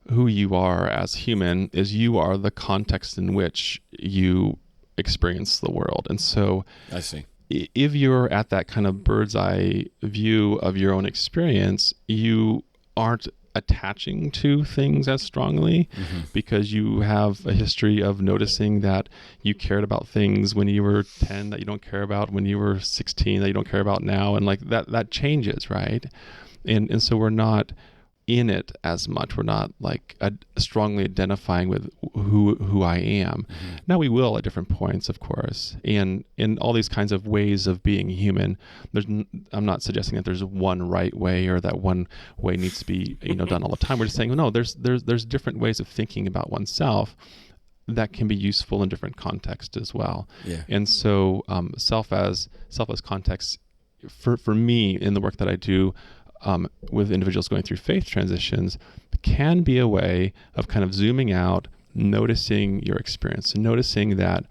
you are as human, is you are the context in which you experience the world. And so I see. If you're at that kind of bird's eye view of your own experience, you aren't attaching to things as strongly because you have a history of noticing that you cared about things when you were 10 that you don't care about when you were 16 that you don't care about now, and like that changes, right? And so we're not in it as much. We're not like strongly identifying with who I am. Now we will at different points, of course, and in all these kinds of ways of being human. I'm not suggesting that there's one right way or that one way needs to be done all the time. We're just saying, no, there's different ways of thinking about oneself that can be useful in different contexts as well. Yeah. And so self as context for me in the work that I do with individuals going through faith transitions can be a way of kind of zooming out, noticing your experience, and noticing that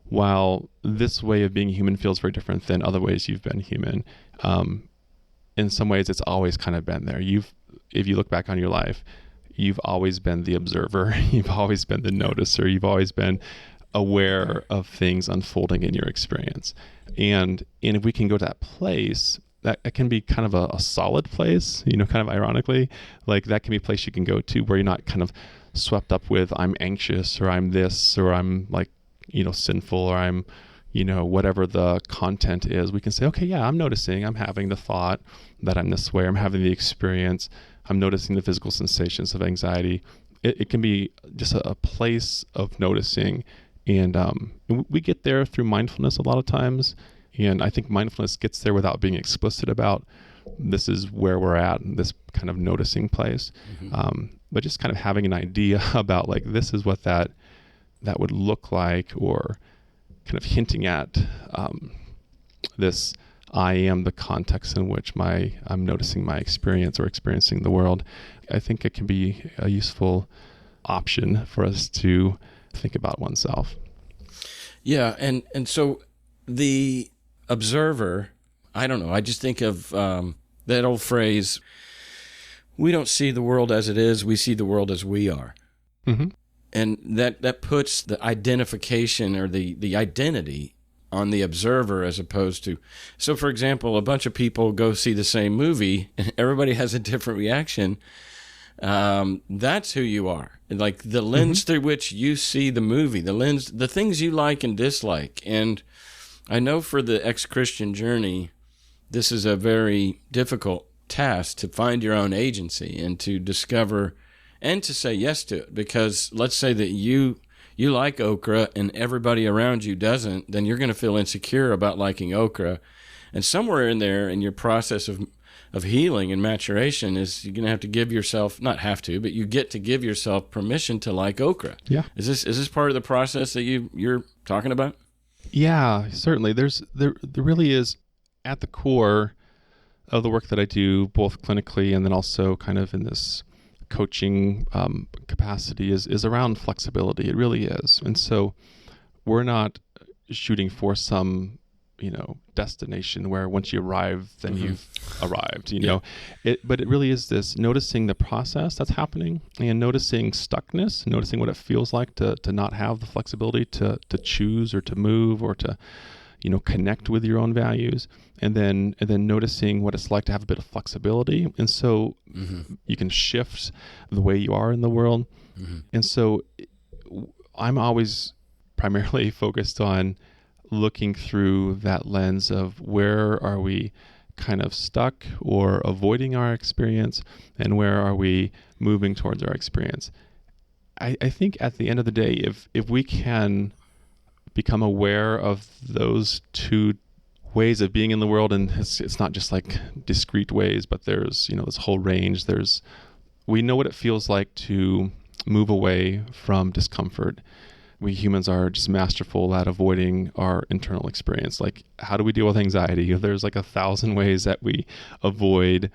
while this way of being human feels very different than other ways you've been human, in some ways it's always kind of been there. If you look back on your life, you've always been the observer, you've always been the noticer, you've always been aware of things unfolding in your experience. And if we can go to that place, that it can be kind of a solid place, kind of ironically, like that can be a place you can go to where you're not kind of swept up with I'm anxious or I'm this or I'm like, sinful or I'm, whatever the content is. We can say, okay, yeah, I'm noticing, I'm having the thought that I'm this way, I'm having the experience, I'm noticing the physical sensations of anxiety. It can be just a place of noticing. And we get there through mindfulness a lot of times. And I think mindfulness gets there without being explicit about this is where we're at, this kind of noticing place. But just kind of having an idea about like, this is what that would look like, or kind of hinting at this, I am the context in which I'm noticing my experience or experiencing the world. I think it can be a useful option for us to think about oneself. Yeah. And so the observer, I don't know, I just think of that old phrase, we don't see the world as it is, we see the world as we are. And that puts the identification or the identity on the observer as opposed to, so for example, a bunch of people go see the same movie and everybody has a different reaction. That's who you are. Like the lens through which you see the movie, the things you like and dislike. And I know for the ex-Christian journey, this is a very difficult task to find your own agency and to discover and to say yes to it. Because let's say that you like okra and everybody around you doesn't, then you're going to feel insecure about liking okra. And somewhere in there in your process of healing and maturation is you're going to have to give yourself, not have to, but you get to give yourself permission to like okra. Yeah. Is this part of the process that you're talking about? Yeah, certainly. There really is at the core of the work that I do, both clinically and then also kind of in this coaching capacity is around flexibility. It really is. And so we're not shooting for some, destination where once you arrive, then you've arrived, know. But it really is this noticing the process that's happening and noticing stuckness, noticing what it feels like to not have the flexibility to choose or to move or to, connect with your own values, and then noticing what it's like to have a bit of flexibility. And so you can shift the way you are in the world. And so I'm always primarily focused on looking through that lens of where are we kind of stuck or avoiding our experience, and where are we moving towards our experience. I think at the end of the day, if we can become aware of those two ways of being in the world, and it's not just like discrete ways, but there's this whole range. We know what it feels like to move away from discomfort. We humans are just masterful at avoiding our internal experience. Like, how do we deal with anxiety? There's like 1,000 ways that we avoid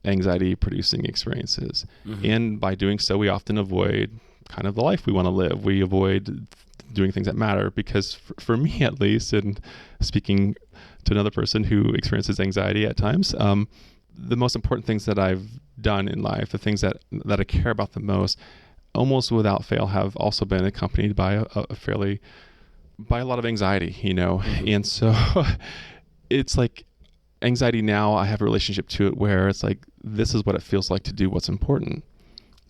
anxiety-producing experiences. And by doing so, we often avoid kind of the life we want to live. We avoid doing things that matter, because for me, at least, and speaking to another person who experiences anxiety at times, the most important things that I've done in life, the things that I care about the most, almost without fail, have also been accompanied by by a lot of anxiety, And so it's like anxiety now, I have a relationship to it where it's like, this is what it feels like to do what's important.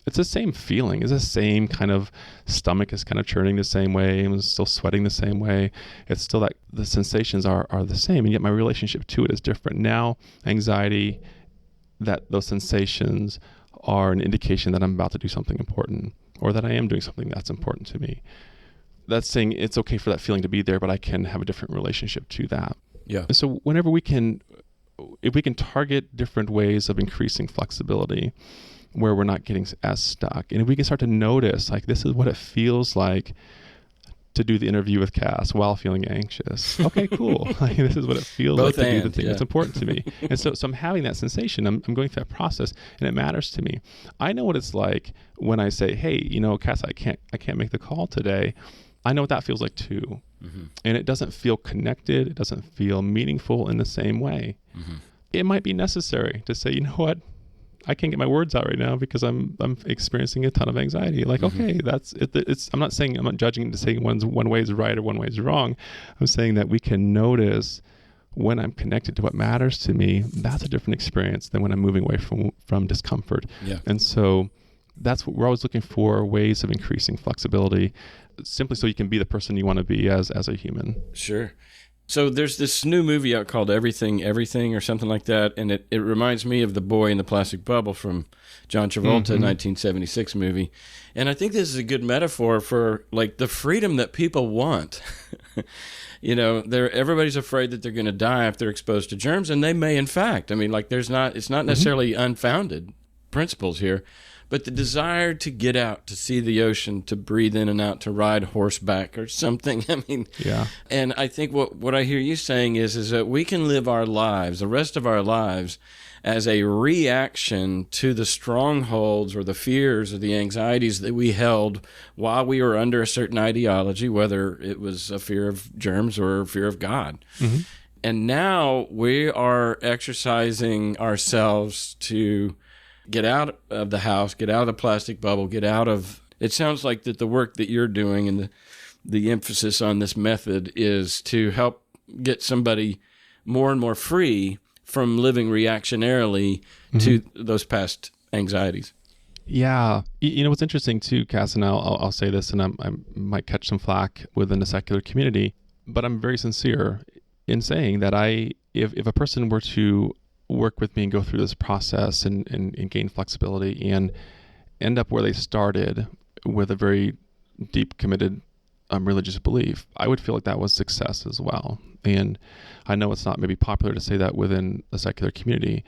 It's the same feeling. It's the same kind of stomach is kind of churning the same way. I'm still sweating the same way. It's still that the sensations are the same, and yet my relationship to it is different. Now, anxiety, that those sensations are an indication that I'm about to do something important, or that I am doing something that's important to me. That's saying it's okay for that feeling to be there, but I can have a different relationship to that. Yeah. And so whenever if we can target different ways of increasing flexibility, where we're not getting as stuck, and if we can start to notice, like, this is what it feels like to do the interview with Cass while feeling anxious. Okay, cool. Like, this is what it feels like to do the thing that's important to me. And so I'm having that sensation. I'm going through that process, and it matters to me. I know what it's like when I say, hey, Cass, I can't make the call today. I know what that feels like too. And it doesn't feel connected. It doesn't feel meaningful in the same way. It might be necessary to say, you know what? I can't get my words out right now because I'm experiencing a ton of anxiety. Like, okay, that's it. I'm not judging to saying one way is right or one way is wrong. I'm saying that we can notice when I'm connected to what matters to me. That's a different experience than when I'm moving away from discomfort. Yeah. And so that's what we're always looking for, ways of increasing flexibility, simply so you can be the person you want to be as a human. Sure. So there's this new movie out called Everything, Everything or something like that, and it reminds me of The Boy in the Plastic Bubble from John Travolta, 1976 movie. And I think this is a good metaphor for, like, the freedom that people want. Everybody's afraid that they're going to die if they're exposed to germs, and they may, in fact. I mean, like, it's not necessarily unfounded principles here. But the desire to get out, to see the ocean, to breathe in and out, to ride horseback or something. I mean, yeah. And I think what I hear you saying is that we can live our lives, the rest of our lives, as a reaction to the strongholds or the fears or the anxieties that we held while we were under a certain ideology, whether it was a fear of germs or a fear of God. And now we are exercising ourselves to get out of the house, get out of the plastic bubble, get out of... It sounds like that the work that you're doing and the emphasis on this method is to help get somebody more and more free from living reactionarily to those past anxieties. Yeah. What's interesting too, Cass, and I'll say this, and I might catch some flack within the secular community, but I'm very sincere in saying that if a person were to work with me and go through this process and gain flexibility and end up where they started with a very deep, committed religious belief, I would feel like that was success as well. And I know it's not maybe popular to say that within the secular community.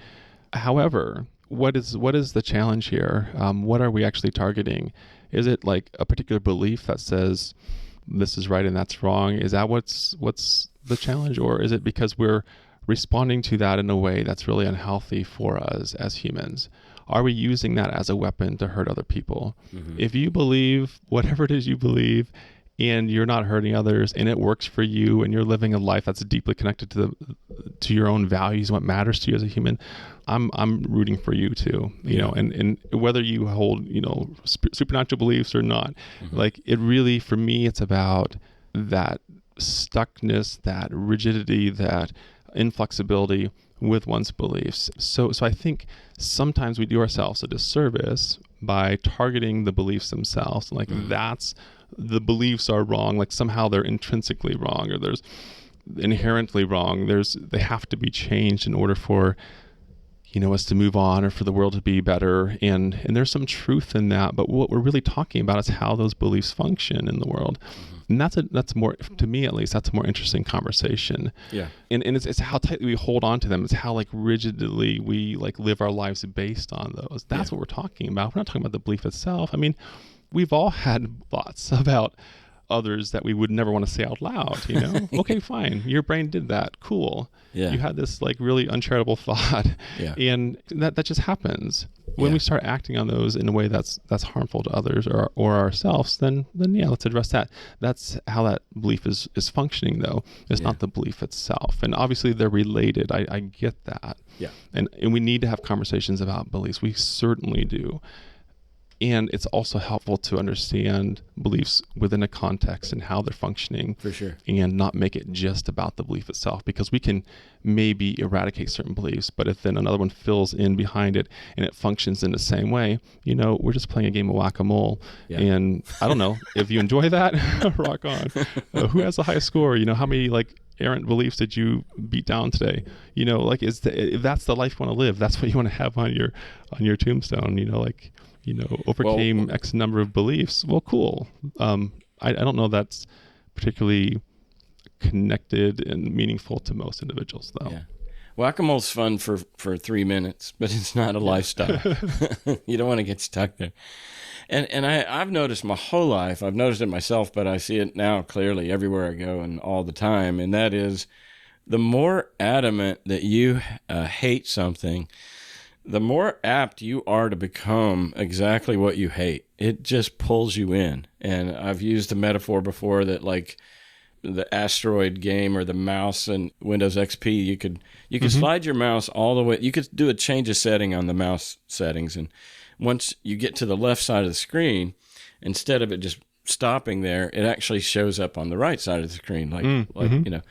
However, what is the challenge here? What are we actually targeting? Is it like a particular belief that says this is right and that's wrong? Is that what's the challenge? Or is it because we're responding to that in a way that's really unhealthy for us as humans? are we using that as a weapon to hurt other people? If you believe whatever it is you believe, and you're not hurting others, and it works for you, and you're living a life that's deeply connected to your own values, what matters to you as a human, I'm rooting for you too, you know, and whether you hold, you know, supernatural beliefs or not, like it really, for me, it's about that stuckness, that rigidity, that inflexibility with one's beliefs. So I think sometimes we do ourselves a disservice by targeting the beliefs themselves. Like that's, the beliefs are wrong, like somehow they're intrinsically wrong, or there's inherently wrong. They have to be changed in order for, you know, us to move on or for the world to be better. And there's some truth in that, but what we're really talking about is how those beliefs function in the world. And that's more, to me at least, that's a more interesting conversation. Yeah. And it's how tightly we hold on to them. It's how like rigidly we like live our lives based on those. That's what we're talking about. We're not talking about the belief itself. I mean, we've all had thoughts about others that we would never want to say out loud, you know? Okay, fine. Your brain did that. Cool. Yeah. You had this like really uncharitable thought. Yeah. And that just happens. When we start acting on those in a way that's harmful to others or ourselves, then yeah, let's address that. That's how that belief is functioning though. It's not the belief itself. And obviously they're related. I get that. Yeah. And we need to have conversations about beliefs. We certainly do. And it's also helpful to understand beliefs within a context and how they're functioning. For sure. And not make it just about the belief itself, because we can maybe eradicate certain beliefs, but if then another one fills in behind it and it functions in the same way, you know, we're just playing a game of whack-a-mole. Yeah. And I don't know, if you enjoy that, rock on. Who has the highest score? You know, how many like errant beliefs did you beat down today? You know, like if that's the life you want to live, that's what you want to have on your tombstone, you know, like, you know, overcame X number of beliefs. Well, cool. I don't know that's particularly connected and meaningful to most individuals, though. Yeah. Whack-a-mole's fun for 3 minutes, but it's not a lifestyle. You don't want to get stuck there. And I've noticed my whole life, I've noticed it myself, but I see it now clearly everywhere I go and all the time, and that is the more adamant that you hate something, the more apt you are to become exactly what you hate. It just pulls you in. And I've used the metaphor before that, like the asteroid game or the mouse in Windows XP, you could slide your mouse all the way. You could do a change of setting on the mouse settings. And once you get to the left side of the screen, instead of it just stopping there, it actually shows up on the right side of the screen. You know.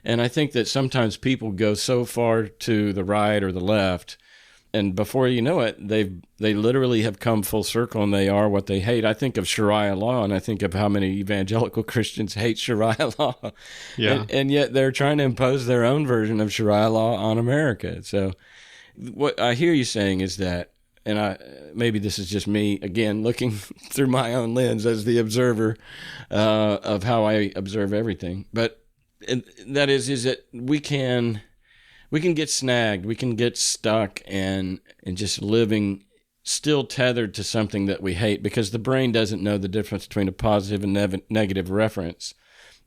And I think that sometimes people go so far to the right or the left, and before you know it, they literally have come full circle, and they are what they hate. I think of Sharia law, and I think of how many evangelical Christians hate Sharia law. Yeah. And yet they're trying to impose their own version of Sharia law on America. So what I hear you saying is that, and maybe this is just me, again, looking through my own lens as the observer of how I observe everything, but that is that we can get snagged, we can get stuck and just living still tethered to something that we hate, because the brain doesn't know the difference between a positive and negative reference.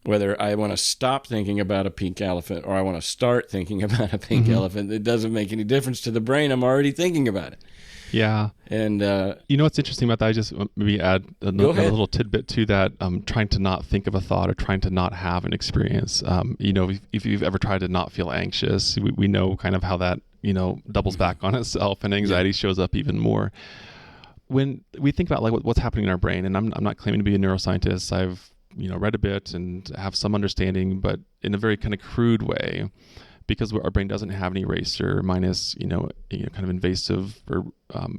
Whether I want to stop thinking about a pink elephant or I want to start thinking about a pink elephant, it doesn't make any difference to the brain. I'm already thinking about it. Yeah. And you know what's interesting about that? I just maybe add a little tidbit to that. Trying to not think of a thought or trying to not have an experience. You know, if you've ever tried to not feel anxious, we know kind of how that, you know, doubles back on itself, and anxiety shows up even more. When we think about like what's happening in our brain, and I'm not claiming to be a neuroscientist. I've, you know, read a bit and have some understanding, but in a very kind of crude way, because our brain doesn't have any eraser, minus, you know, kind of invasive or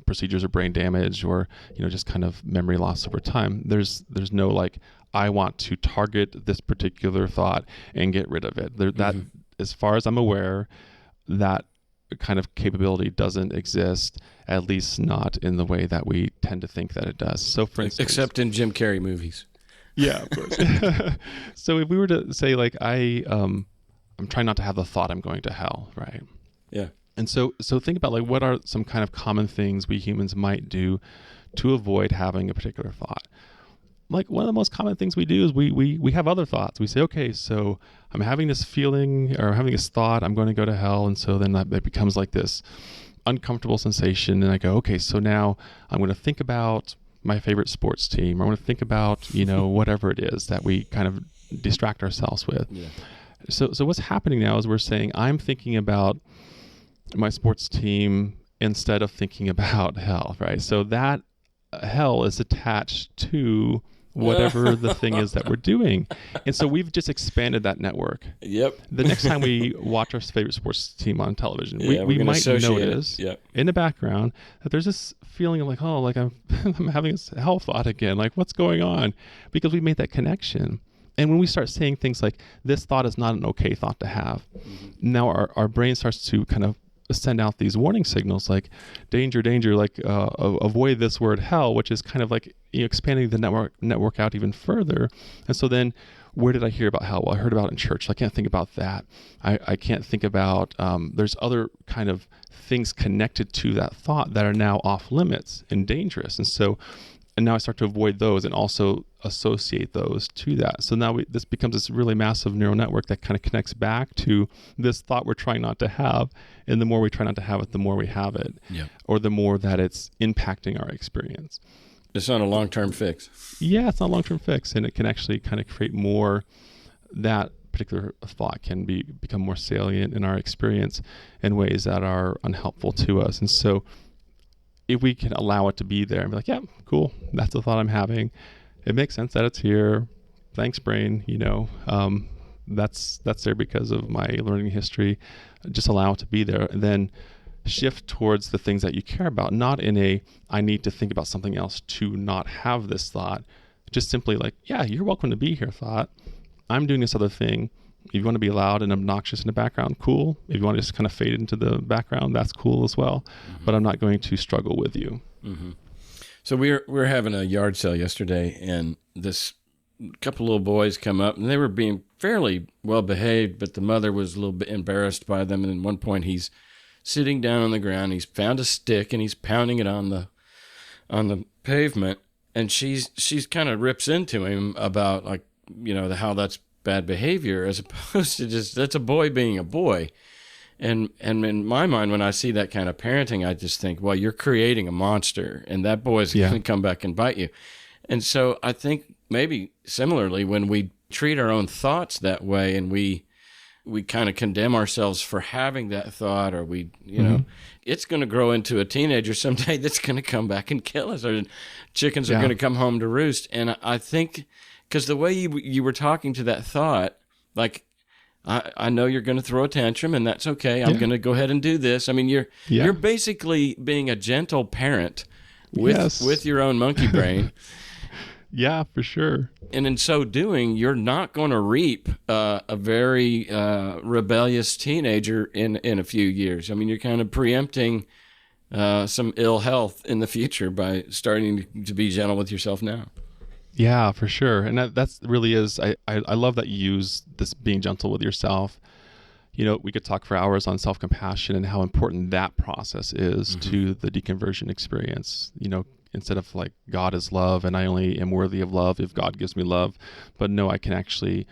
procedures or brain damage, or, you know, just kind of memory loss over time. There's no like, I want to target this particular thought and get rid of it. That, as far as I'm aware, that kind of capability doesn't exist, at least not in the way that we tend to think that it does. So for instance, except in Jim Carrey movies. Yeah, of course. So if we were to say like, I'm trying not to have the thought I'm going to hell, right? Yeah. And so think about like, what are some kind of common things we humans might do to avoid having a particular thought? Like one of the most common things we do is we have other thoughts. We say, okay, so I'm having this feeling or I'm having this thought, I'm going to go to hell. And so then it becomes like this uncomfortable sensation, and I go, okay, so now I'm going to think about my favorite sports team, or I'm going to think about, whatever it is that we kind of distract ourselves with. Yeah. So what's happening now is we're saying, I'm thinking about my sports team instead of thinking about hell, right? So that hell is attached to whatever the thing is that we're doing. And so we've just expanded that network. Yep. The next time we watch our favorite sports team on television, Yeah, we might associate notice Yep. in the background that there's this feeling of like, oh, like I'm having this hell thought again. Like, what's going on? Because we made that connection. And when we start saying things like, this thought is not an okay thought to have, now our brain starts to kind of send out these warning signals like danger, danger, like avoid this word hell, which is kind of like expanding the network out even further. And so then where did I hear about hell? Well, I heard about it in church. So I can't think about that. I can't think about, there's other kind of things connected to that thought that are now off limits and dangerous. And now I start to avoid those and also associate those to that. So now this becomes this really massive neural network that kind of connects back to this thought we're trying not to have. And the more we try not to have it, the more we have it, or the more that it's impacting our experience. It's not a long-term fix. Yeah, it's not a long-term fix. And it can actually kind of create more, that particular thought can become more salient in our experience in ways that are unhelpful to us. And so if we can allow it to be there and be like, yeah, cool, that's the thought I'm having. It makes sense that it's here. Thanks, brain. That's there because of my learning history. Just allow it to be there, and then shift towards the things that you care about. Not in a, I need to think about something else to not have this thought. Just simply like, yeah, you're welcome to be here, thought. I'm doing this other thing. If you want to be loud and obnoxious in the background, cool. If you want to just kind of fade into the background, that's cool as well. Mm-hmm. But I'm not going to struggle with you. Mm-hmm. So we were having a yard sale yesterday, and this couple little boys come up, and they were being fairly well behaved, but the mother was a little bit embarrassed by them. And at one point, he's sitting down on the ground. He's found a stick, and he's pounding it on the pavement. And she's kind of rips into him about like, how that's bad behavior, as opposed to just, that's a boy being a boy. And in my mind, when I see that kind of parenting, I just think, well, you're creating a monster, and that boy's going to come back and bite you. And so I think maybe similarly, when we treat our own thoughts that way, and we kind of condemn ourselves for having that thought, or we, it's going to grow into a teenager someday that's going to come back and kill us, or chickens are going to come home to roost. And I think, because the way you were talking to that thought, like, I know you're going to throw a tantrum, and that's okay. I'm going to go ahead and do this. I mean, you're basically being a gentle parent with your own monkey brain. Yeah, for sure. And in so doing, you're not going to reap a very rebellious teenager in a few years. I mean, you're kind of preempting some ill health in the future by starting to be gentle with yourself now. Yeah, for sure. And that's really is, I love that you use this being gentle with yourself. We could talk for hours on self-compassion and how important that process is to the deconversion experience. Instead of like, God is love and I only am worthy of love if God gives me love. But no, I can actually,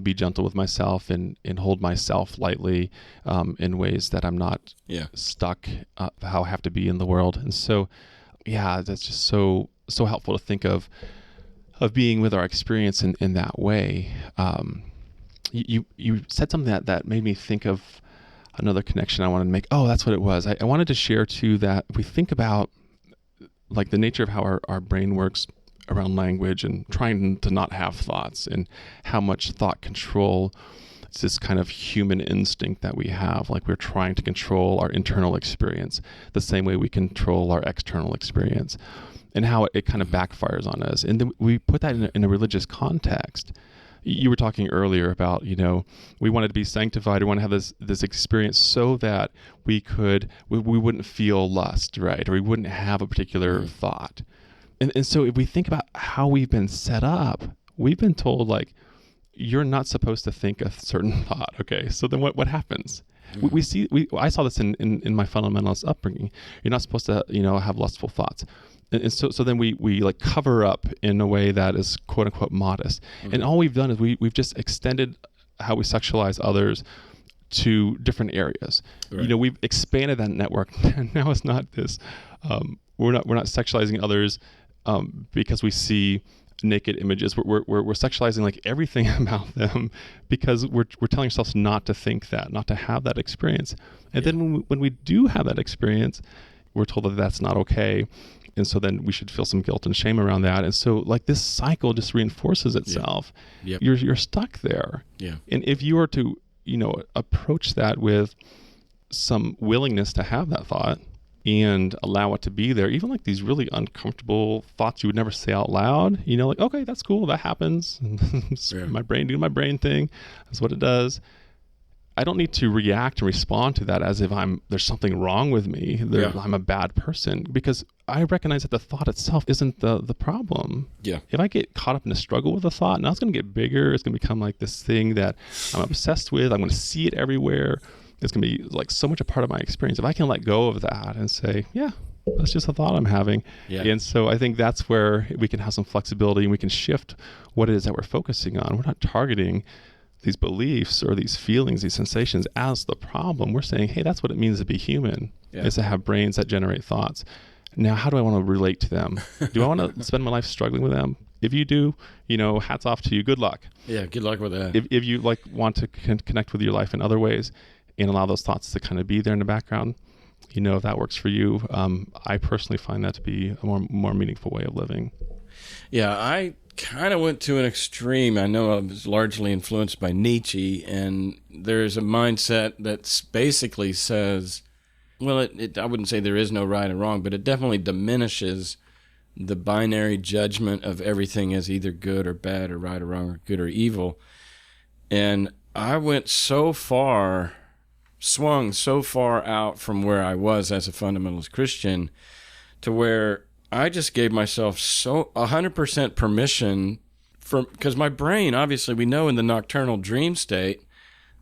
be gentle with myself and hold myself lightly in ways that I'm not stuck how I have to be in the world. And so, yeah, that's just so helpful to think of being with our experience in that way. You said something that made me think of another connection I wanted to make. Oh, that's what it was. I wanted to share too that if we think about like the nature of how our brain works around language and trying to not have thoughts, and how much thought control, it's this kind of human instinct that we have, like we're trying to control our internal experience the same way we control our external experience, and how it kind of backfires on us. And then we put that in a religious context. You were talking earlier about, we wanted to be sanctified. We want to have this experience so that we wouldn't feel lust, right? Or we wouldn't have a particular thought. And so if we think about how we've been set up, we've been told like, you're not supposed to think a certain thought. Okay. So then what happens? I saw this in my fundamentalist upbringing. You're not supposed to, have lustful thoughts. And so then we like cover up in a way that is quote unquote modest. And all we've done is we've just extended how we sexualize others to different areas. Right. You know, we've expanded that network. Now it's not this. We're not sexualizing others because we see naked images. We're sexualizing like everything about them because we're telling ourselves not to think that, not to have that experience. And then when we do have that experience, we're told that that's not okay. And so then we should feel some guilt and shame around that. And so like this cycle just reinforces itself. Yep. You're stuck there. Yeah. And if you were to, approach that with some willingness to have that thought and allow it to be there, even like these really uncomfortable thoughts you would never say out loud, like, okay, that's cool, that happens. My brain doing my brain thing. That's what it does. I don't need to react and respond to that as if there's something wrong with me. I'm a bad person, because I recognize that the thought itself isn't the problem. Yeah. If I get caught up in a struggle with a thought, now it's going to get bigger. It's going to become like this thing that I'm obsessed with. I'm going to see it everywhere. It's going to be like so much a part of my experience. If I can let go of that and say, yeah, that's just a thought I'm having. Yeah. And so I think that's where we can have some flexibility and we can shift what it is that we're focusing on. We're not targeting these beliefs or these feelings, these sensations as the problem. We're saying, hey, that's what it means to be human, is to have brains that generate thoughts. Now, how do I want to relate to them? Do I want to spend my life struggling with them? If you do, hats off to you. Good luck. Yeah, good luck with that. If you want to connect with your life in other ways and allow those thoughts to kind of be there in the background, if that works for you, I personally find that to be a more meaningful way of living. Yeah, I kind of went to an extreme. I know I was largely influenced by Nietzsche, and there's a mindset that basically says, well, I wouldn't say there is no right or wrong, but it definitely diminishes the binary judgment of everything as either good or bad or right or wrong or good or evil. And I went swung so far out from where I was as a fundamentalist Christian to where I just gave myself 100% permission because my brain, obviously we know in the nocturnal dream state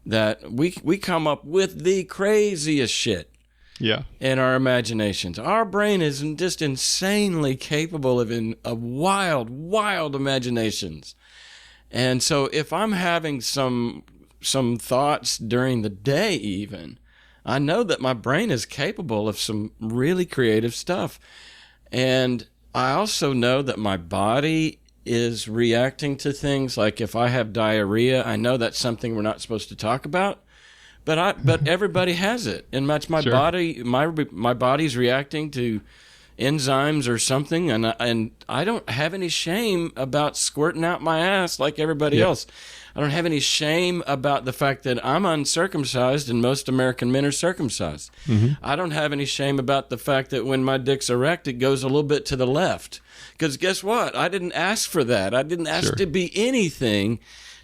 that we come up with the craziest shit. Yeah. In our imaginations. Our brain is just insanely capable of wild, wild imaginations. And so if I'm having some thoughts during the day even, I know that my brain is capable of some really creative stuff. And I also know that my body is reacting to things. Like if I have diarrhea, I know that's something we're not supposed to talk about. But everybody has it, and that's my body. My body's reacting to enzymes or something, and I don't have any shame about squirting out my ass like everybody else. I don't have any shame about the fact that I'm uncircumcised and most American men are circumcised. Mm-hmm. I don't have any shame about the fact that when my dick's erect, it goes a little bit to the left. Because guess what? I didn't ask for that. I didn't ask to be anything.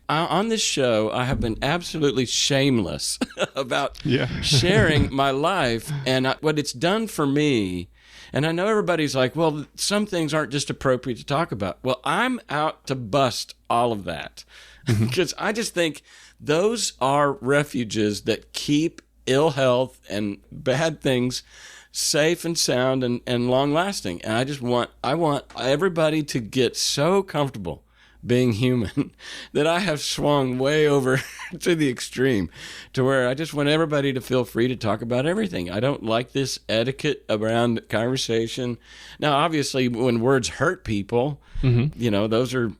On this show, I have been absolutely shameless about sharing my life and what it's done for me. And I know everybody's like, well, some things aren't just appropriate to talk about. Well, I'm out to bust all of that because I just think those are refuges that keep ill health and bad things safe and sound and long lasting. And I want everybody to get so comfortable being human that I have swung way over to the extreme to where I just want everybody to feel free to talk about everything. I don't like this etiquette around conversation. Now, obviously, when words hurt people, those are,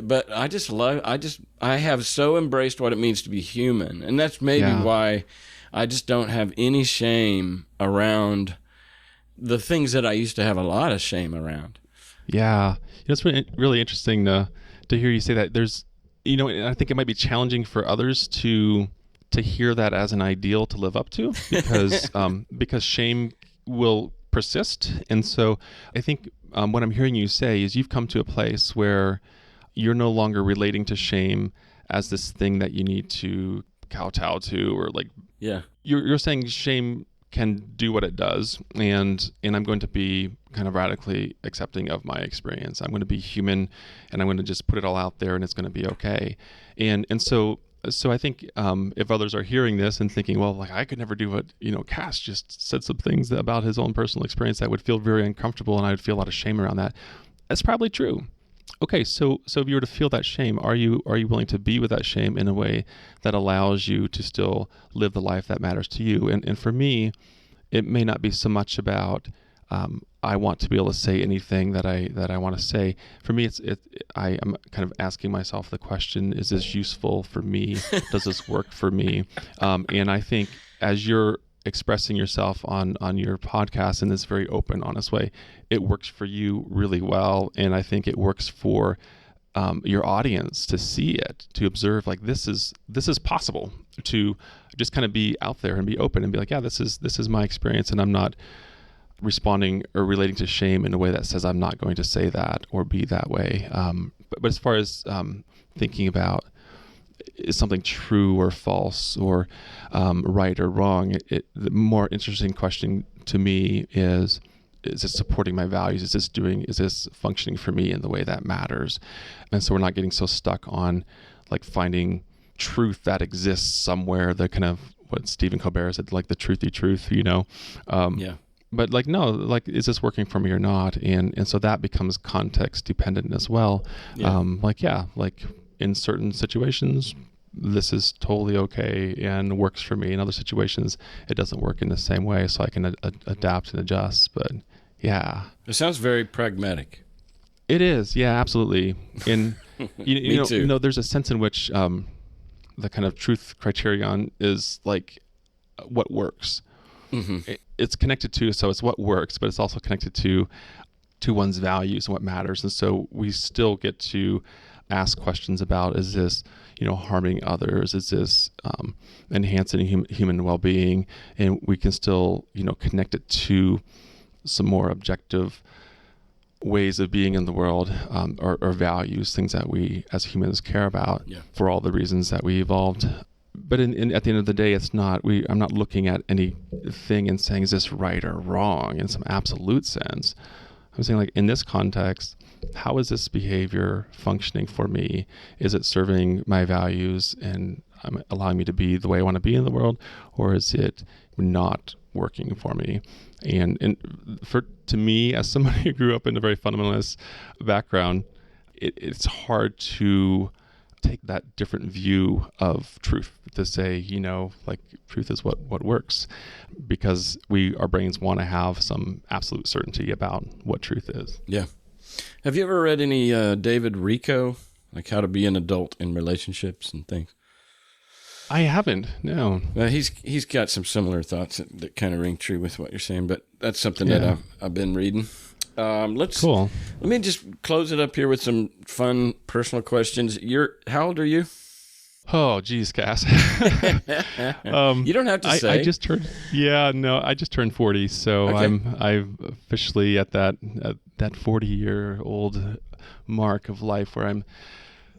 but I have so embraced what it means to be human. And that's maybe why I just don't have any shame around the things that I used to have a lot of shame around. Yeah. It's really interesting to hear you say that. There's, and I think it might be challenging for others to hear that as an ideal to live up to because shame will persist. And so I think what I'm hearing you say is you've come to a place where you're no longer relating to shame as this thing that you need to kowtow to, or like, you're saying shame can do what it does, and I'm going to be kind of radically accepting of my experience. I'm going to be human, and I'm going to just put it all out there, and it's going to be okay. And so I think if others are hearing this and thinking, well, like I could never do what Cass just said some things about his own personal experience that would feel very uncomfortable, and I would feel a lot of shame around that. That's probably true. Okay, so if you were to feel that shame, are you willing to be with that shame in a way that allows you to still live the life that matters to you? And for me, it may not be so much about I want to be able to say anything that I want to say. For me, I am kind of asking myself the question: is this useful for me? Does this work for me? And I think as you're expressing yourself on your podcast in this very open, honest way, it works for you really well, and I think it works for your audience to see it, to observe like this is possible, to just kind of be out there and be open and be like, yeah, this is my experience, and I'm not responding or relating to shame in a way that says I'm not going to say that or be that way. But as far as thinking about is something true or false or right or wrong, the more interesting question to me is this supporting my values? Is this functioning for me in the way that matters? And so we're not getting so stuck on like finding truth that exists somewhere, the kind of what Stephen Colbert said, like the truthy truth, yeah. But like, no, like, is this working for me or not? And so that becomes context dependent as well. Yeah. Like in certain situations, this is totally okay and works for me. In other situations, it doesn't work in the same way, so I can adapt and adjust. But yeah. It sounds very pragmatic. It is, yeah, absolutely. And Me too. There's a sense in which the kind of truth criterion is like what works. Mm-hmm. It's connected to, so it's what works, but it's also connected to one's values and what matters. And so we still get to ask questions about, is this, harming others? Is this enhancing human well-being? And we can still, connect it to some more objective ways of being in the world, or values, things that we as humans care about, for all the reasons that we evolved. But at the end of the day, it's not. I'm not looking at anything and saying, is this right or wrong in some absolute sense. I'm saying, like, in this context, how is this behavior functioning for me? Is it serving my values and allowing me to be the way I want to be in the world, or is it not working for me? And to me, as somebody who grew up in a very fundamentalist background, it's hard to take that different view of truth, to say, like, truth is what works, because our brains want to have some absolute certainty about what truth is. Yeah. Have you ever read any David Rico, like How to Be an Adult in Relationships and things? I haven't, no. Well, he's got some similar thoughts that kind of ring true with what you're saying, but that's something that I've been reading. Cool. Let me just close it up here with some fun personal questions. How old are you? Oh, geez, Cass. You don't have to say. I just turned 40, so okay. I'm officially at that 40-year-old mark of life where I'm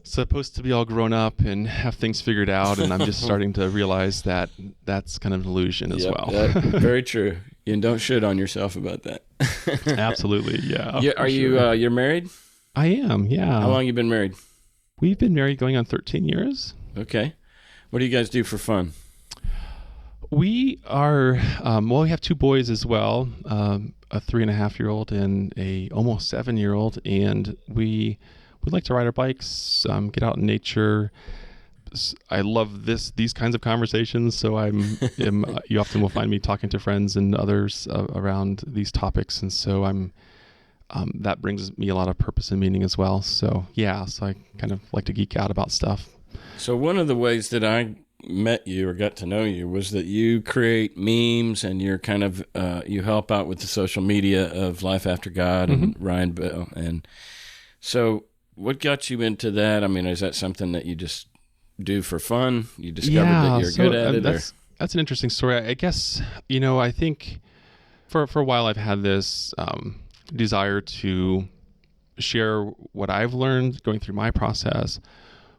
supposed to be all grown up and have things figured out, and I'm just starting to realize that that's kind of an illusion as well. Very true. And don't shit on yourself about that. Absolutely, yeah. You're married? I am, yeah. How long you been married? We've been married going on 13 years. Okay. What do you guys do for fun? We are, we have two boys as well, a 3.5-year-old and a almost 7-year-old, and we like to ride our bikes, get out in nature. I love these kinds of conversations, so you often will find me talking to friends and others around these topics, and so that brings me a lot of purpose and meaning as well. So I kind of like to geek out about stuff. So one of the ways that I met you or got to know you was that you create memes and you're kind of you help out with the social media of Life After God and Ryan Bell. And so what got you into that? I mean, is that something that you just do for fun? You discovered that you're good at it? That's an interesting story. I guess, I think for a while I've had this desire to share what I've learned going through my process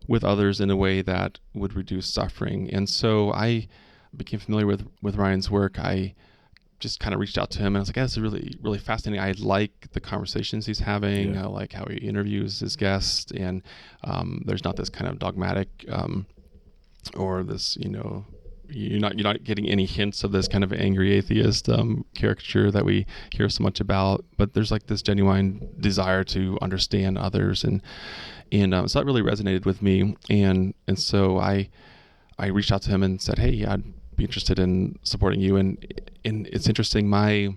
with others in a way that would reduce suffering. And so I became familiar with Ryan's work. I just kind of reached out to him and I was like, this is really, really fascinating. I like the conversations he's having. I like how he interviews his guests, and there's not this kind of dogmatic or this, you're not getting any hints of this kind of angry atheist caricature that we hear so much about, but there's like this genuine desire to understand others, and so that really resonated with me, and so I reached out to him and said, hey, yeah, I'd be interested in supporting you, and it's interesting, my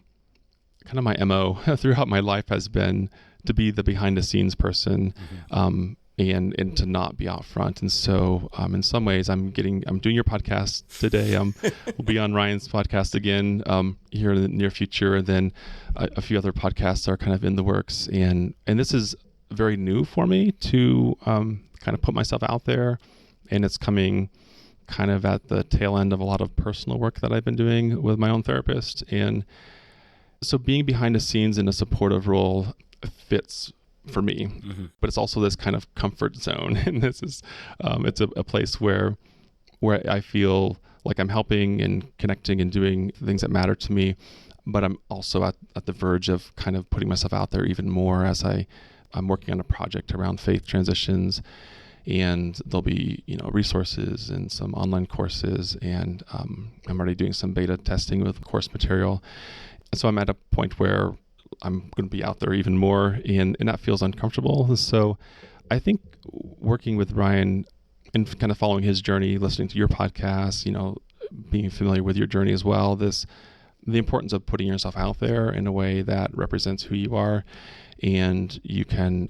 MO throughout my life has been to be the behind the scenes person, and to not be out front. And so in some ways I'm doing your podcast today. We'll be on Ryan's podcast again here in the near future, and then a few other podcasts are kind of in the works, and this is very new for me to kind of put myself out there, and it's coming kind of at the tail end of a lot of personal work that I've been doing with my own therapist. And so being behind the scenes in a supportive role fits for me, but it's also this kind of comfort zone. And this is, it's a place where I feel like I'm helping and connecting and doing things that matter to me, but I'm also at the verge of kind of putting myself out there even more as I'm working on a project around faith transitions, and there'll be, resources and some online courses, and I'm already doing some beta testing with course material. And so I'm at a point where I'm going to be out there even more, and that feels uncomfortable. So I think working with Ryan and kind of following his journey, listening to your podcast, being familiar with your journey as well, the importance of putting yourself out there in a way that represents who you are, and you can,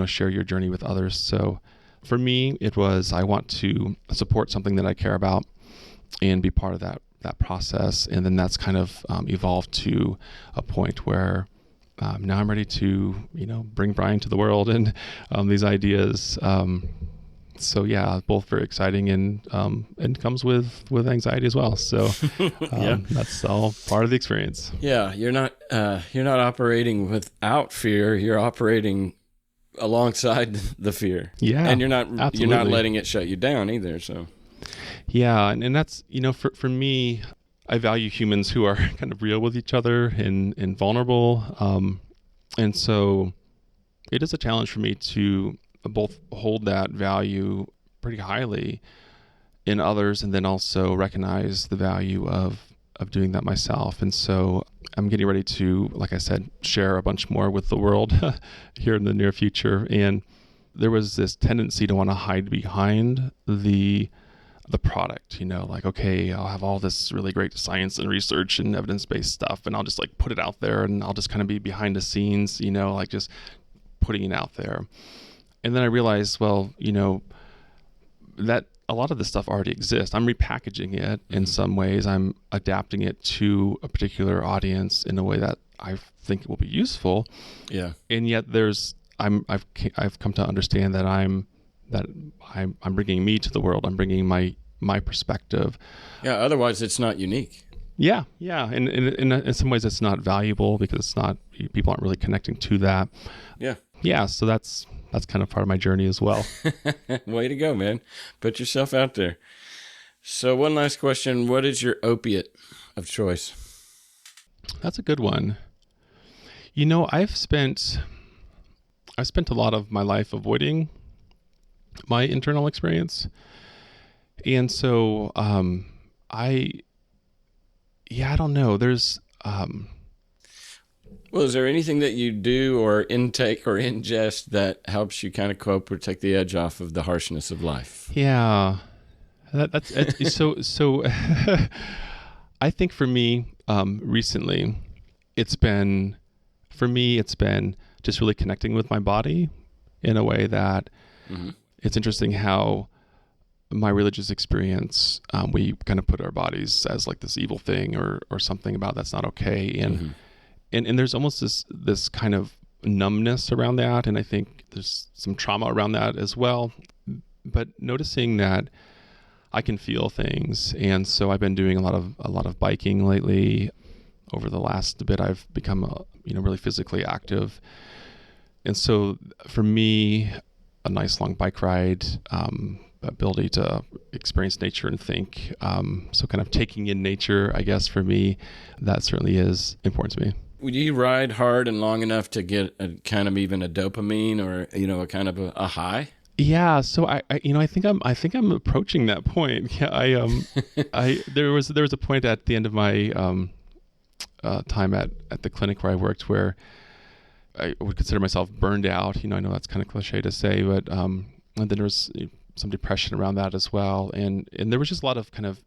share your journey with others. So for me, it was, I want to support something that I care about and be part of that process. And then that's kind of evolved to a point where now I'm ready to, bring Brian to the world and these ideas. So yeah, both very exciting, and comes with anxiety as well. So that's all part of the experience. Yeah, you're not operating without fear. You're operating alongside the fear. Yeah, and you're not absolutely. letting it shut you down either. So yeah, and that's for me, I value humans who are kind of real with each other and vulnerable, and so it is a challenge for me to both hold that value pretty highly in others, and then also recognize the value of doing that myself. And so I'm getting ready to, like I said, share a bunch more with the world here in the near future. And there was this tendency to want to hide behind the product, like, okay, I'll have all this really great science and research and evidence-based stuff, and I'll just like put it out there, and I'll just kind of be behind the scenes, like just putting it out there. And then I realized, well, that a lot of this stuff already exists. I'm repackaging it in some ways. I'm adapting it to a particular audience in a way that I think it will be useful. Yeah. And yet I've come to understand that I'm bringing me to the world. I'm bringing my perspective. Yeah. Otherwise, it's not unique. Yeah. Yeah. And in some ways, it's not valuable because people aren't really connecting to that. Yeah. Yeah. So that's kind of part of my journey as well. Way to go, man. Put yourself out there. So one last question. What is your opiate of choice? That's a good one. I've spent a lot of my life avoiding my internal experience. And so I don't know. There's well, is there anything that you do or intake or ingest that helps you kind of cope or take the edge off of the harshness of life? Yeah, that's so. I think for me, recently, it's been just really connecting with my body in a way that it's interesting how my religious experience, we kind of put our bodies as like this evil thing or something about that's not okay, and there's almost this kind of numbness around that, and I think there's some trauma around that as well. But noticing that I can feel things, and so I've been doing a lot of biking lately. Over the last bit, I've become really physically active, and so for me, a nice long bike ride, ability to experience nature and think, so kind of taking in nature, I guess for me, that certainly is important to me. Would you ride hard and long enough to get a kind of even a dopamine or a kind of a high? Yeah, so I think I'm approaching that point. Yeah, there was a point at the end of my time at the clinic where I worked where I would consider myself burned out. I know that's kind of cliche to say, but and then there was some depression around that as well, and there was just a lot of kind of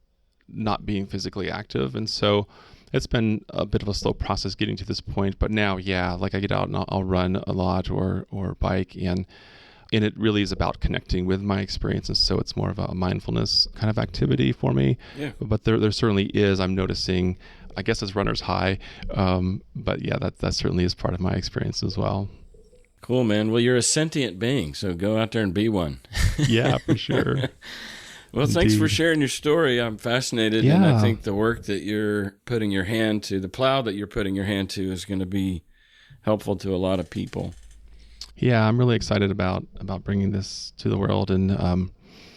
not being physically active, and so it's been a bit of a slow process getting to this point. But now, yeah, like I get out and I'll run a lot or bike, and it really is about connecting with my experience, and so it's more of a mindfulness kind of activity for me. Yeah. But there certainly is. I'm noticing, I guess, as runner's high, but yeah, that certainly is part of my experience as well. Cool, man. Well, you're a sentient being, so go out there and be one. Yeah, for sure. Well, thanks for sharing your story. I'm fascinated, and I think the work that you're putting your hand to, the plow that you're putting your hand to, is going to be helpful to a lot of people. Yeah, I'm really excited about bringing this to the world, and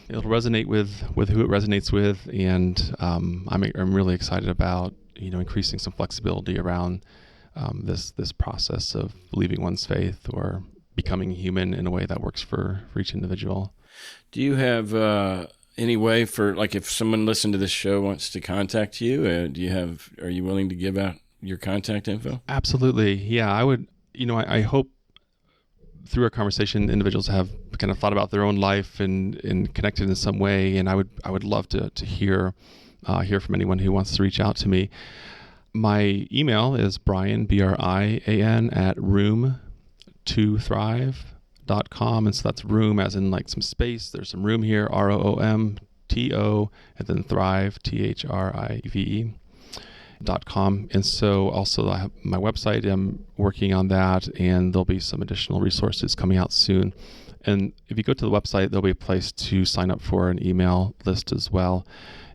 it'll resonate with who it resonates with, and I'm really excited about increasing some flexibility around this process of believing one's faith or becoming human in a way that works for each individual. Do you have any way for, like, if someone listened to this show wants to contact you, are you willing to give out your contact info? Absolutely. Yeah, I would. I hope through our conversation, individuals have kind of thought about their own life and connected in some way, and I would love to hear from anyone who wants to reach out to me. My email is Brian, BRIAN, at room2thrive.com, and so that's room as in like some space. There's some room here, ROOMTO, and then thrive, THRIVE.com. And so also I have my website. I'm working on that, and there'll be some additional resources coming out soon. And if you go to the website, there'll be a place to sign up for an email list as well.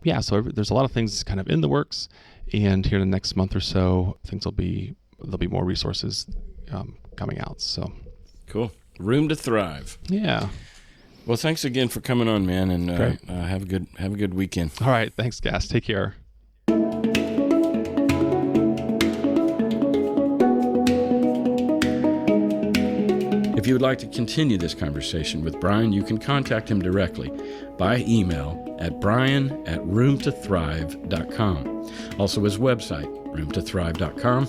Yeah, so there's a lot of things kind of in the works, and here in the next month or so, there'll be more resources coming out. So cool. Room to Thrive. Yeah. Well, thanks again for coming on, man, and have a good weekend. All right, thanks, Gas. Take care. If you would like to continue this conversation with Brian, you can contact him directly by email at brian@roomtothrive.com. Also his website, roomtothrive.com,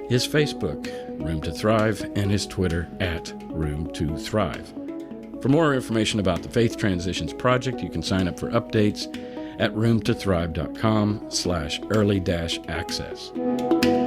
his Facebook, Room to Thrive, and his Twitter @Room2Thrive. For more information about the Faith Transitions Project, you can sign up for updates at roomtothrive.com/early-access.